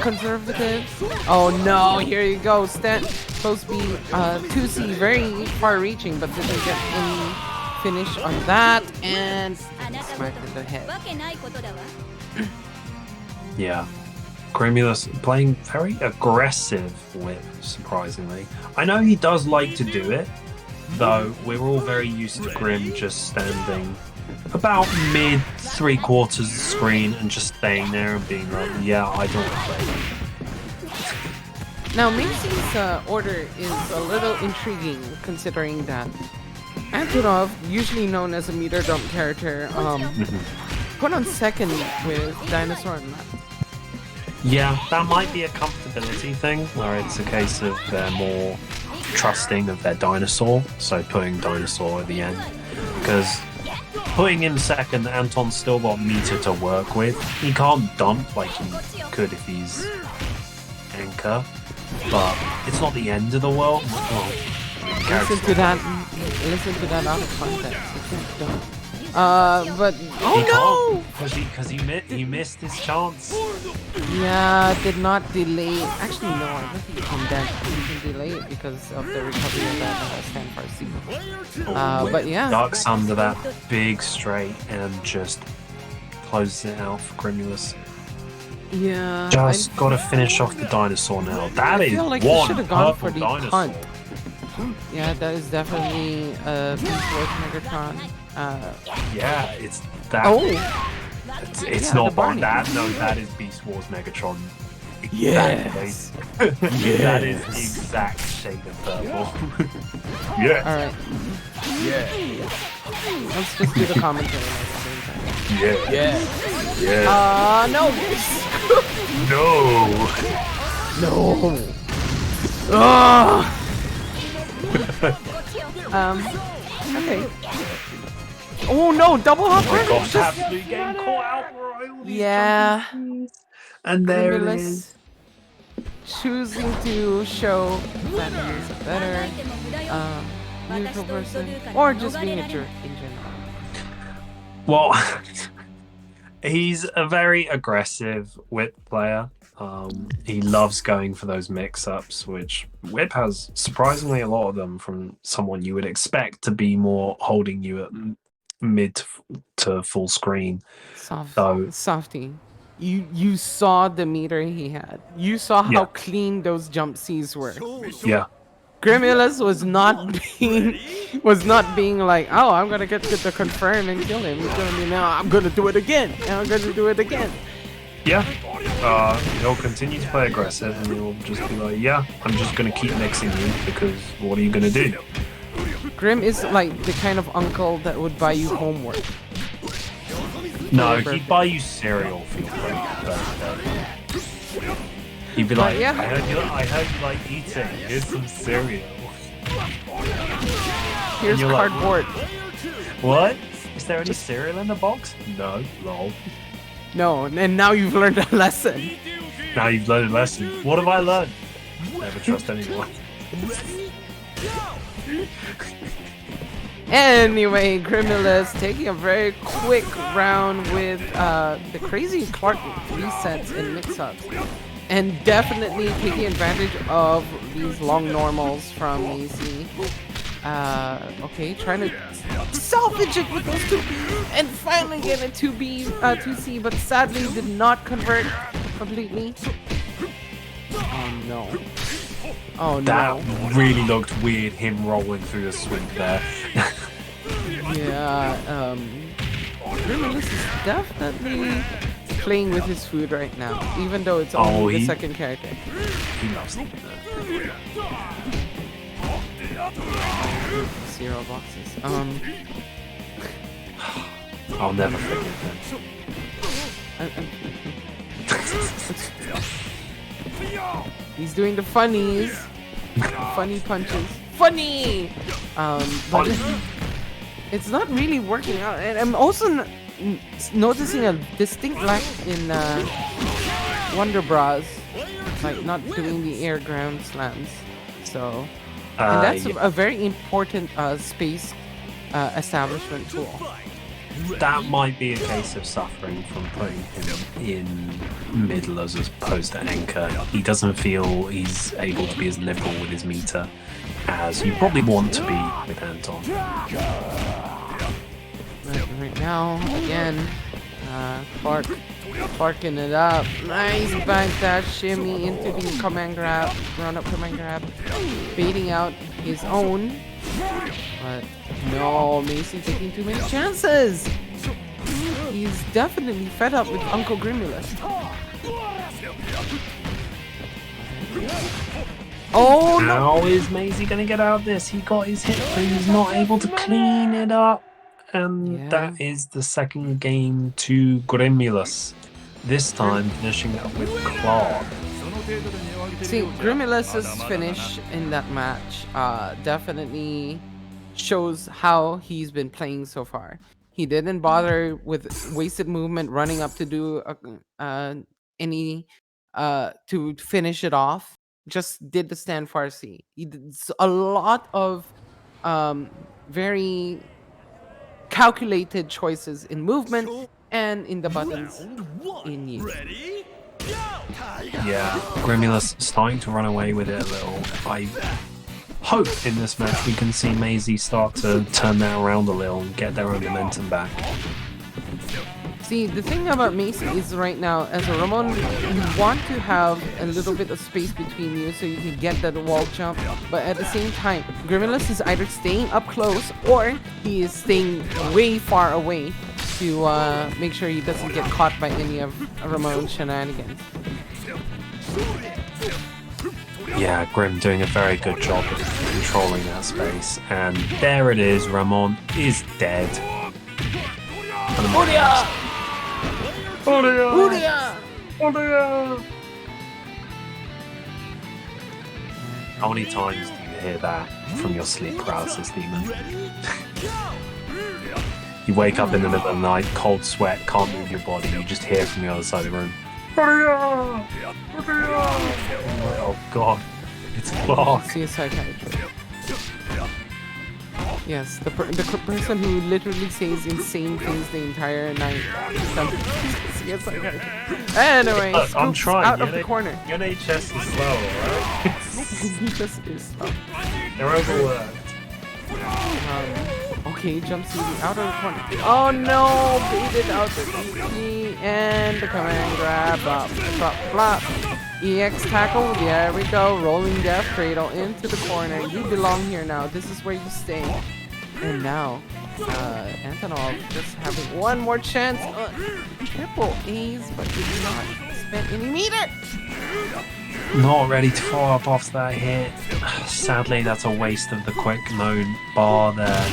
conservative. Oh no, here you go. Supposed to be 2C, very far reaching, but didn't get any finish on that, and smacked in the head. Yeah. Grimulus playing very aggressive whip, surprisingly. I know he does like to do it, though we're all very used to Grim just standing about mid 3/4 of the screen and just staying there and being like, yeah, I don't want to play. Now, Maysey's order is a little intriguing, considering that Antonov, usually known as a meter dump character, put on second with Dinosaur and Matt. Yeah, that might be a comfortability thing, where it's a case of they're more trusting of their Dinosaur, so putting Dinosaur at the end. Because putting him second, Anton's still got meter to work with. He can't dump like he could if he's Anchor, but it's not the end of the world. Listen to that out of context. It's dumb. But oh no! Because he missed his chance. Yeah, did not delay. Actually, no, I don't think he can delay it because of the recovery of that stand for C. But yeah, Ducks under that big straight and just closes it out for Grimulus. Yeah, Just gotta finish off the Dinosaur now. That is feel like he one should have gone for purple the dinosaur. punt. Yeah, that is definitely a Beast Wars Megatron. Yeah, it's that. Oh, It's yeah, not the Barney. Barney. That is Beast Wars Megatron. Yes. That is the exact shade of purple. Yeah. all right. Yeah. Let's just do the commentary at the same time. Yeah. Yeah. No. No. No. Ah. Okay. Oh no, double hop. Oh my gosh, Just- absolutely getting caught out by all these Yeah. jump. And there it Grimulus is. choosing to show that he's a better neutral person, or just being a jerk in general. Well, he's a very aggressive whip player. He loves going for those mix-ups, which Whip has surprisingly a lot of them from someone you would expect to be more holding you at mid to full screen. Softy. You saw the meter he had. You saw how Yeah. clean those jump Cs were. Yeah. Grimulus was not being like, oh, I'm gonna get to the confirm and kill him. He's gonna be, no, I'm gonna do it again. And I'm gonna do it again. Yeah. He'll continue to play aggressive and he'll just be like, yeah, I'm just going to keep mixing you because what are you going to do? Grim is like the kind of uncle that would buy you homework. No, he'd buy you cereal for your birthday. He'd be like, yeah. I heard you like eating. Here's some cereal. Here's you're like, cardboard. What? Is there any cereal in the box? No. Lol. No, and now you've learned a lesson. Now you've learned a lesson. What have I learned? Never trust anyone. Anyway, Grimulus taking a very quick round with the crazy Clark resets and mix-ups. And definitely taking advantage of these long normals from Maysey. Okay, trying to salvage it with those 2Bs and finally get a 2C, but sadly did not convert completely. Oh no. Oh no. That really looked weird, him rolling through the sweep there. Yeah, Grimulus is definitely playing with his food right now, even though it's only the second character. He loves it. 0 boxes. I'll never forget that. He's doing the funnies. Funny punches. Funny! But it's not really working out. And I'm also noticing a distinct lack in Wonder Bras. like not doing the air ground slams. So, and that's a very important space establishment tool. That might be a case of suffering from putting him in middle as opposed to anchor. He doesn't feel he's able to be as liberal with his meter as you probably want to be with Anton. Right now, again, Clarking it up. Nice backdash shimmy into the command grab, run up command grab, baiting out his own. But no, Maysey taking too many chances. He's definitely fed up with Uncle Grimulus. Oh no! How is Maysey gonna get out of this? He got his hit, but he's not able to clean it up. And that is the second game to Grimulus. This time finishing up with Clark. See, Grimulus's finish in that match definitely shows how he's been playing so far. He didn't bother with wasted movement running up to do any to finish it off. Just did the stand farsi. He did a lot of very calculated choices in movement and in the buttons in use. Yeah, Grimulus starting to run away with it a little. I hope in this match we can see Maysey start to turn that around a little and get their own momentum back. See, the thing about Maysey is right now, as a Ramon, you want to have a little bit of space between you so you can get that wall jump, but at the same time, Grimulus is either staying up close or he is staying way far away to make sure he doesn't get caught by any of Ramon's shenanigans. Yeah, Grim doing a very good job of controlling that space. And there it is, Ramon is dead. How many times do you hear that from your sleep paralysis demon? You wake up in the middle of the night, cold sweat, can't move your body, you just hear from the other side of the room. Oh god, it's Clark. See a psychiatrist. Yes, the person who literally says insane things the entire night. See a psychiatrist. Anyway, I'm trying. out of the corner. Your NHS is slow, alright? He just is slow. They're overworked. Okay, jumps to the outer corner. Oh no! Baited out the DP and the command grab. Bop, bop, bop. EX tackle. There we go. Rolling death cradle into the corner. You belong here now. This is where you stay. And now, Antonov just having one more chance. Triple A's, but did not spend any meter. Not ready to follow up after that hit. Sadly, that's a waste of the quick mode bar there.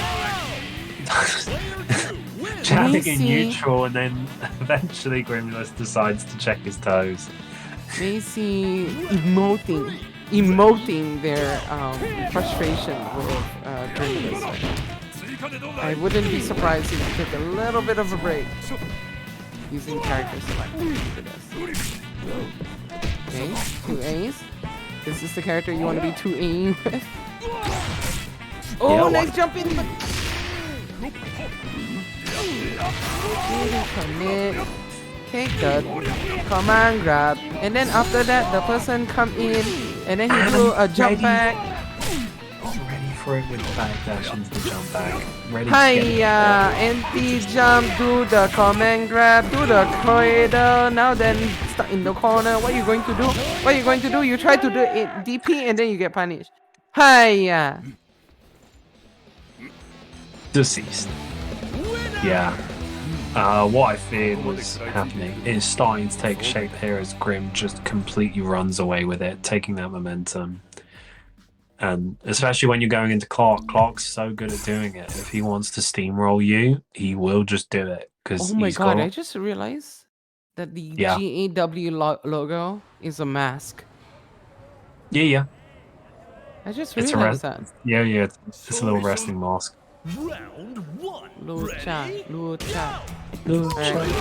Jamming in neutral, and then eventually Grimulus decides to check his toes. Maysey emoting their frustration with Grimulus. I wouldn't be surprised if he took a little bit of a break using character selection for this. Okay, 2A's. This is the character you want to be 2A'ing with. Oh, yeah, nice jump in! Commit. Take the command grab, and then after that, the person come in, and then he do a jump back. Ready for it with the backdash into the jump back. Ready. Hiya! Anti-jump, do the command grab, do the cradle. Now then, stuck in the corner. What are you going to do? What are you going to do? You try to do it DP, and then you get punished. Hiya! Deceased. Yeah. What I feared was happening is starting to take shape here as Grim just completely runs away with it, taking that momentum. And especially when you're going into Clark, Clark's so good at doing it. If he wants to steamroll you, he will just do it. Oh my god, I just realized that the GAW logo is a mask. Yeah. I just realized that. Yeah, it's a little resting mask. Round one. Lucha. Right.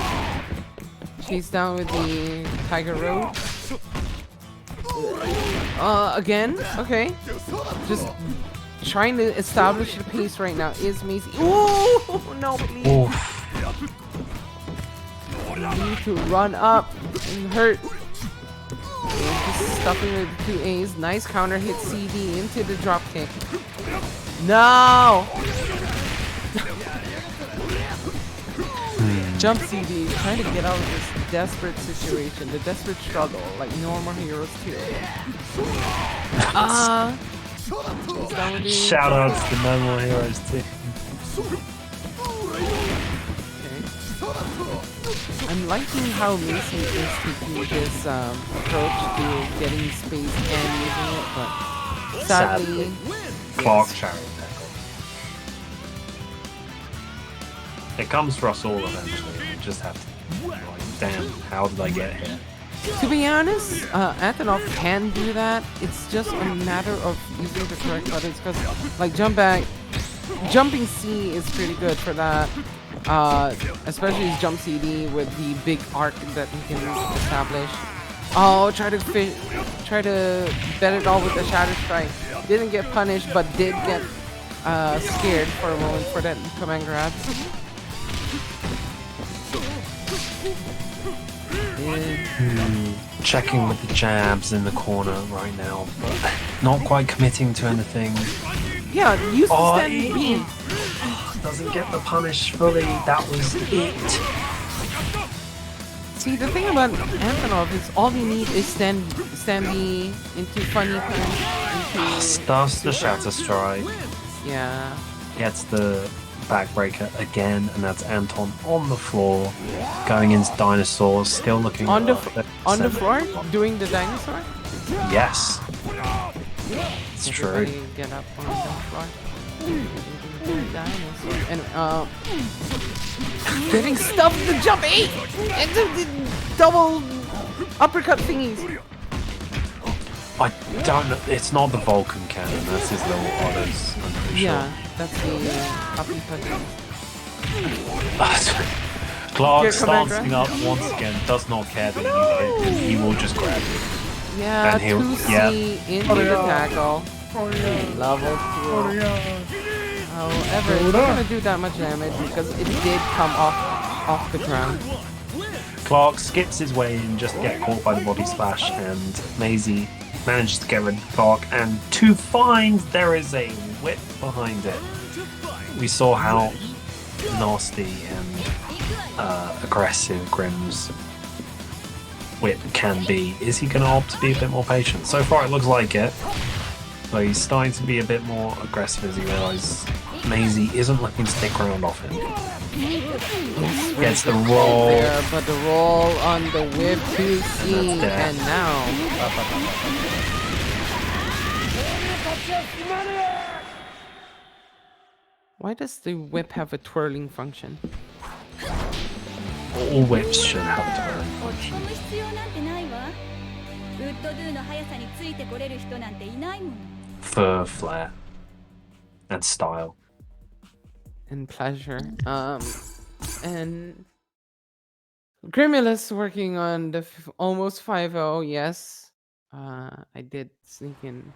She's down with the Tiger Road. Again? Okay. Just trying to establish the pace right now is Maysey. Ooh, no, please. Oof. You need to run up and hurt. And just stuffing with the 2 A's. Nice counter hit CD into the drop kick. No! Jump CD, trying to get out of this desperate situation, the desperate struggle, like normal heroes too. Shout out to the normal heroes too. Okay. I'm liking how Maysey is taking this approach to getting space and using it, but sadly, Clark Shadow tackle. It comes for us all eventually. We just have to, like, damn, how did I get here? to be honest, Antonov can do that. It's just a matter of using the correct buttons, because like jumping C is pretty good for that. Especially his jump CD with the big arc that he can establish. Oh, try to bet it all with the Shatter Strike. Didn't get punished, but did get scared for a moment for that command grab. Checking with the jabs in the corner right now, but not quite committing to anything. Yeah, use the stand beam. Doesn't get the punish fully. That was it. See, the thing about Antonov is all you need is stand B into funny punch. Stuffs the Shatter Strike. Yeah. Gets the backbreaker again, and that's Anton on the floor, going into dinosaurs, still looking on the floor, doing the dinosaur. Yes, it's true. Get up on the floor. Dinosaur. And getting stuffed with the jump 8 and the double uppercut thingies. I don't know. It's not the Vulcan cannon. That's his little otters. I'm pretty Yeah, sure. that's the uppercut. Clark stancing up once again. Does not care that you hit him. He will just grab you. Yeah, And he'll- 2C into the tackle. Level 2. However, it's not gonna do that much damage because it did come off the ground. Clark skips his way in just to get caught by the body splash, and Maysey manages to get rid of Clark, and to find there is a whip behind it. We saw how nasty and aggressive Grim's whip can be. Is he going to opt to be a bit more patient? So far it looks like it, but he's starting to be a bit more aggressive as he realizes Maysey isn't looking to stick around off him. Gets the roll. There, but the roll on the whip 2C, and now. Why does the whip have a twirling function? All whips should have a twirling function. For flair and style. And pleasure. And Grimulus working on the almost 5-0, yes. I did sneak in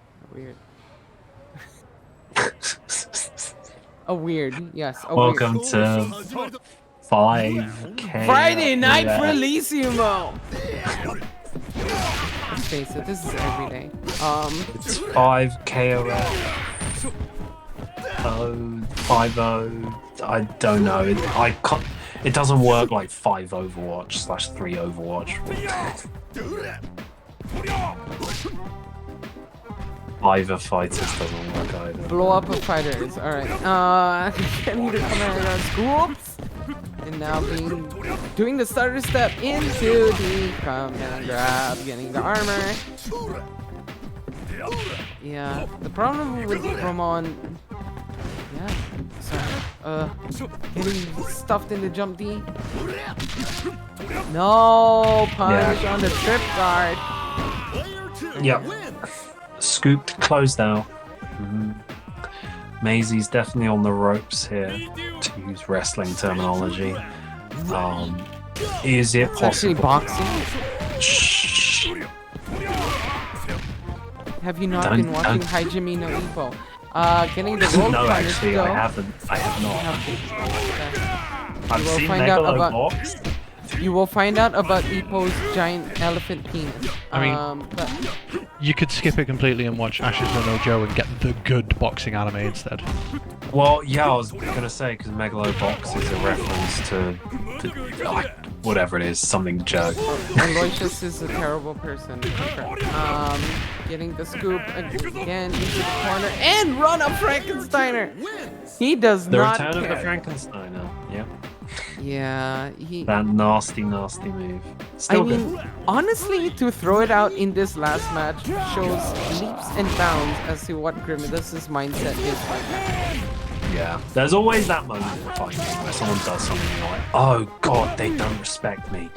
a weird, yes. Welcome to 5K. Friday night Frelissimo! Let's face it, this is every day. It's 5K. 5-0. I don't know. I can't. It doesn't work like 5 Overwatch / 3 Overwatch. 5 fighters doesn't work either. Blow up of fighters, alright. Getting the command scoops. And now doing the starter step into the command grab, getting the armor. Yeah, the problem with Ramon. Yeah, sorry. Getting stuffed in the jump D. No punish on the trip guard. Yep. Scooped, closed out. Maysey's definitely on the ropes here, to use wrestling terminology. Is it It's actually possible? boxing. Shh. Have you not Don't- been watching don't. Hajime no Ippo? Getting the roll No, punish actually, though. I haven't. I have not. I've will seen find out about- Megalobox. You will find out about Ippo's giant elephant penis. I mean- but You could skip it completely and watch Ashes no Joe and get the good boxing anime instead. Well, yeah, I was gonna say because Megalobox is a reference to whatever it is, something Joe. Aloysius is a terrible person. Getting the scoop again into the corner and run up Frankensteiner. He does The not return care. of the Frankensteiner. Yeah, Yeah, he. that nasty move. Still I mean, honestly, to throw it out in this last match shows leaps and bounds as to what Grimulus' mindset is right now. good. Yeah, there's always that moment in the fight game where someone does something and you're like, oh god, they don't respect me.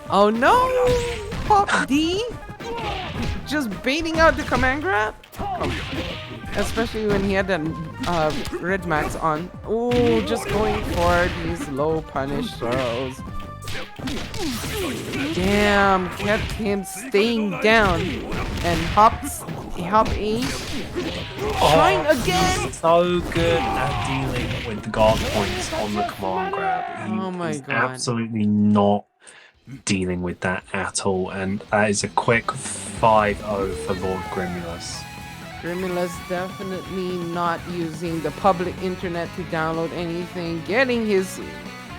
Oh no! Pop D! Just baiting out the command grab? Especially when he had that red max on. Ooh, just going for these low punish throws. Damn, kept him staying down. And hop A. Trying again! He's so good at dealing with the guard points on the command grab. He Oh my is God. absolutely not dealing with that at all, and that is a quick 5-0 for Lord Grimulus. Grimulus definitely not using the public internet to download anything, getting his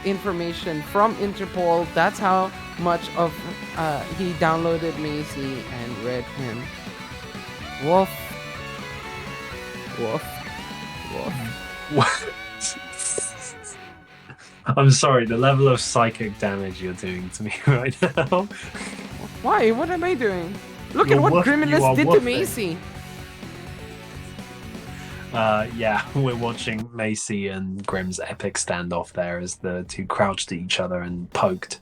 information from Interpol. That's how much of he downloaded Maysey and read him. Woof. Woof. Woof. I'm sorry, the level of psychic damage you're doing to me right now. Why? What am I doing? Look You're at what woof- you Grimulus are did to woofing. Maysey. Yeah, we're watching Maysey and Grim's epic standoff there as the two crouched at each other and poked.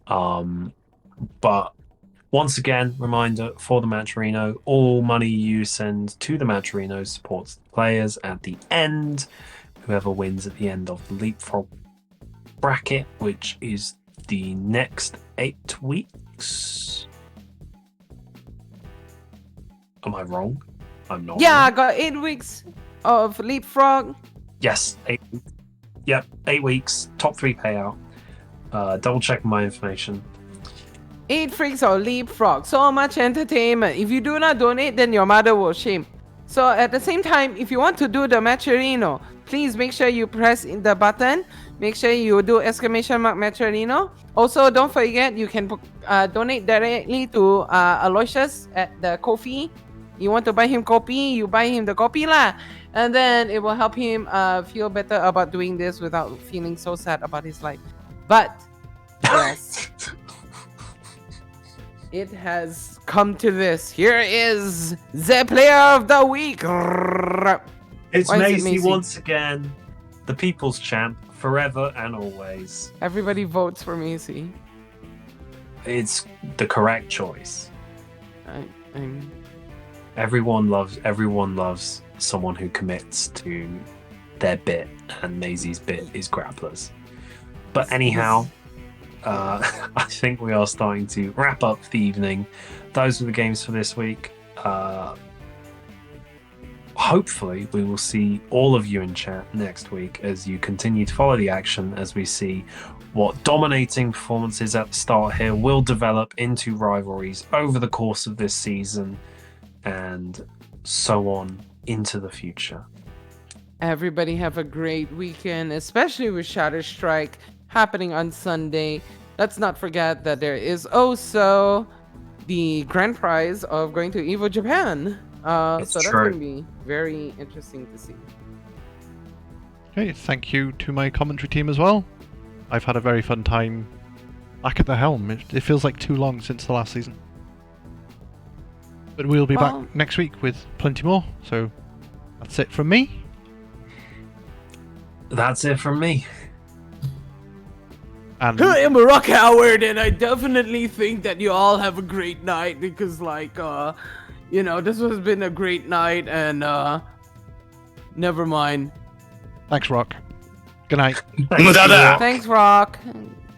But once again, reminder for the Matcherino, all money you send to the Matcherino supports the players at the end. Whoever wins at the end of the Leapfrog bracket, which is the next 8 weeks. Am I wrong? I'm not. Yeah, I wrong. got 8 weeks of Leapfrog. Yes, 8 weeks. Yep, 8 weeks. Top 3 payout. Double check my information. 8 freaks of Leapfrog. So much entertainment. If you do not donate, then your mother will shame. So at the same time, if you want to do the Matcherino, please make sure you press in the button. Make sure you do ! Matcherino. Also, don't forget you can donate directly to Aloysius at the Ko-fi. You want to buy him Kopi, you buy him the Kopi lah. And then it will help him feel better about doing this without feeling so sad about his life. But, yes. It has come to this. Here is the player of the week. It's Why is it Maysey Maysey? once again, the people's champ, forever and always. Everybody votes for Maysey. It's the correct choice. I'm Everyone loves someone who commits to their bit, and Maysey's bit is grapplers. But anyhow, I think we are starting to wrap up the evening. Those were the games for this week. Hopefully we will see all of you in chat next week as you continue to follow the action, as we see what dominating performances at the start here will develop into rivalries over the course of this season, and so on into the future. Everybody have a great weekend, especially with Shatter Strike happening on Sunday. Let's not forget that there is also the grand prize of going to Evo Japan. So It's that's true. going to be very interesting to see. Okay, thank you to my commentary team as well. I've had a very fun time back at the helm. It feels like too long since the last season. But we'll be Well- back next week with plenty more. So that's it from me. That's it from me. And I am a rock Howard, and I definitely think that you all have a great night because, like, this has been a great night, and never mind. thanks, Rock. Good night. Thanks, Mudada. Rock. Thanks, Rock.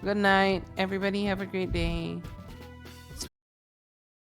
Good night. Everybody have a great day.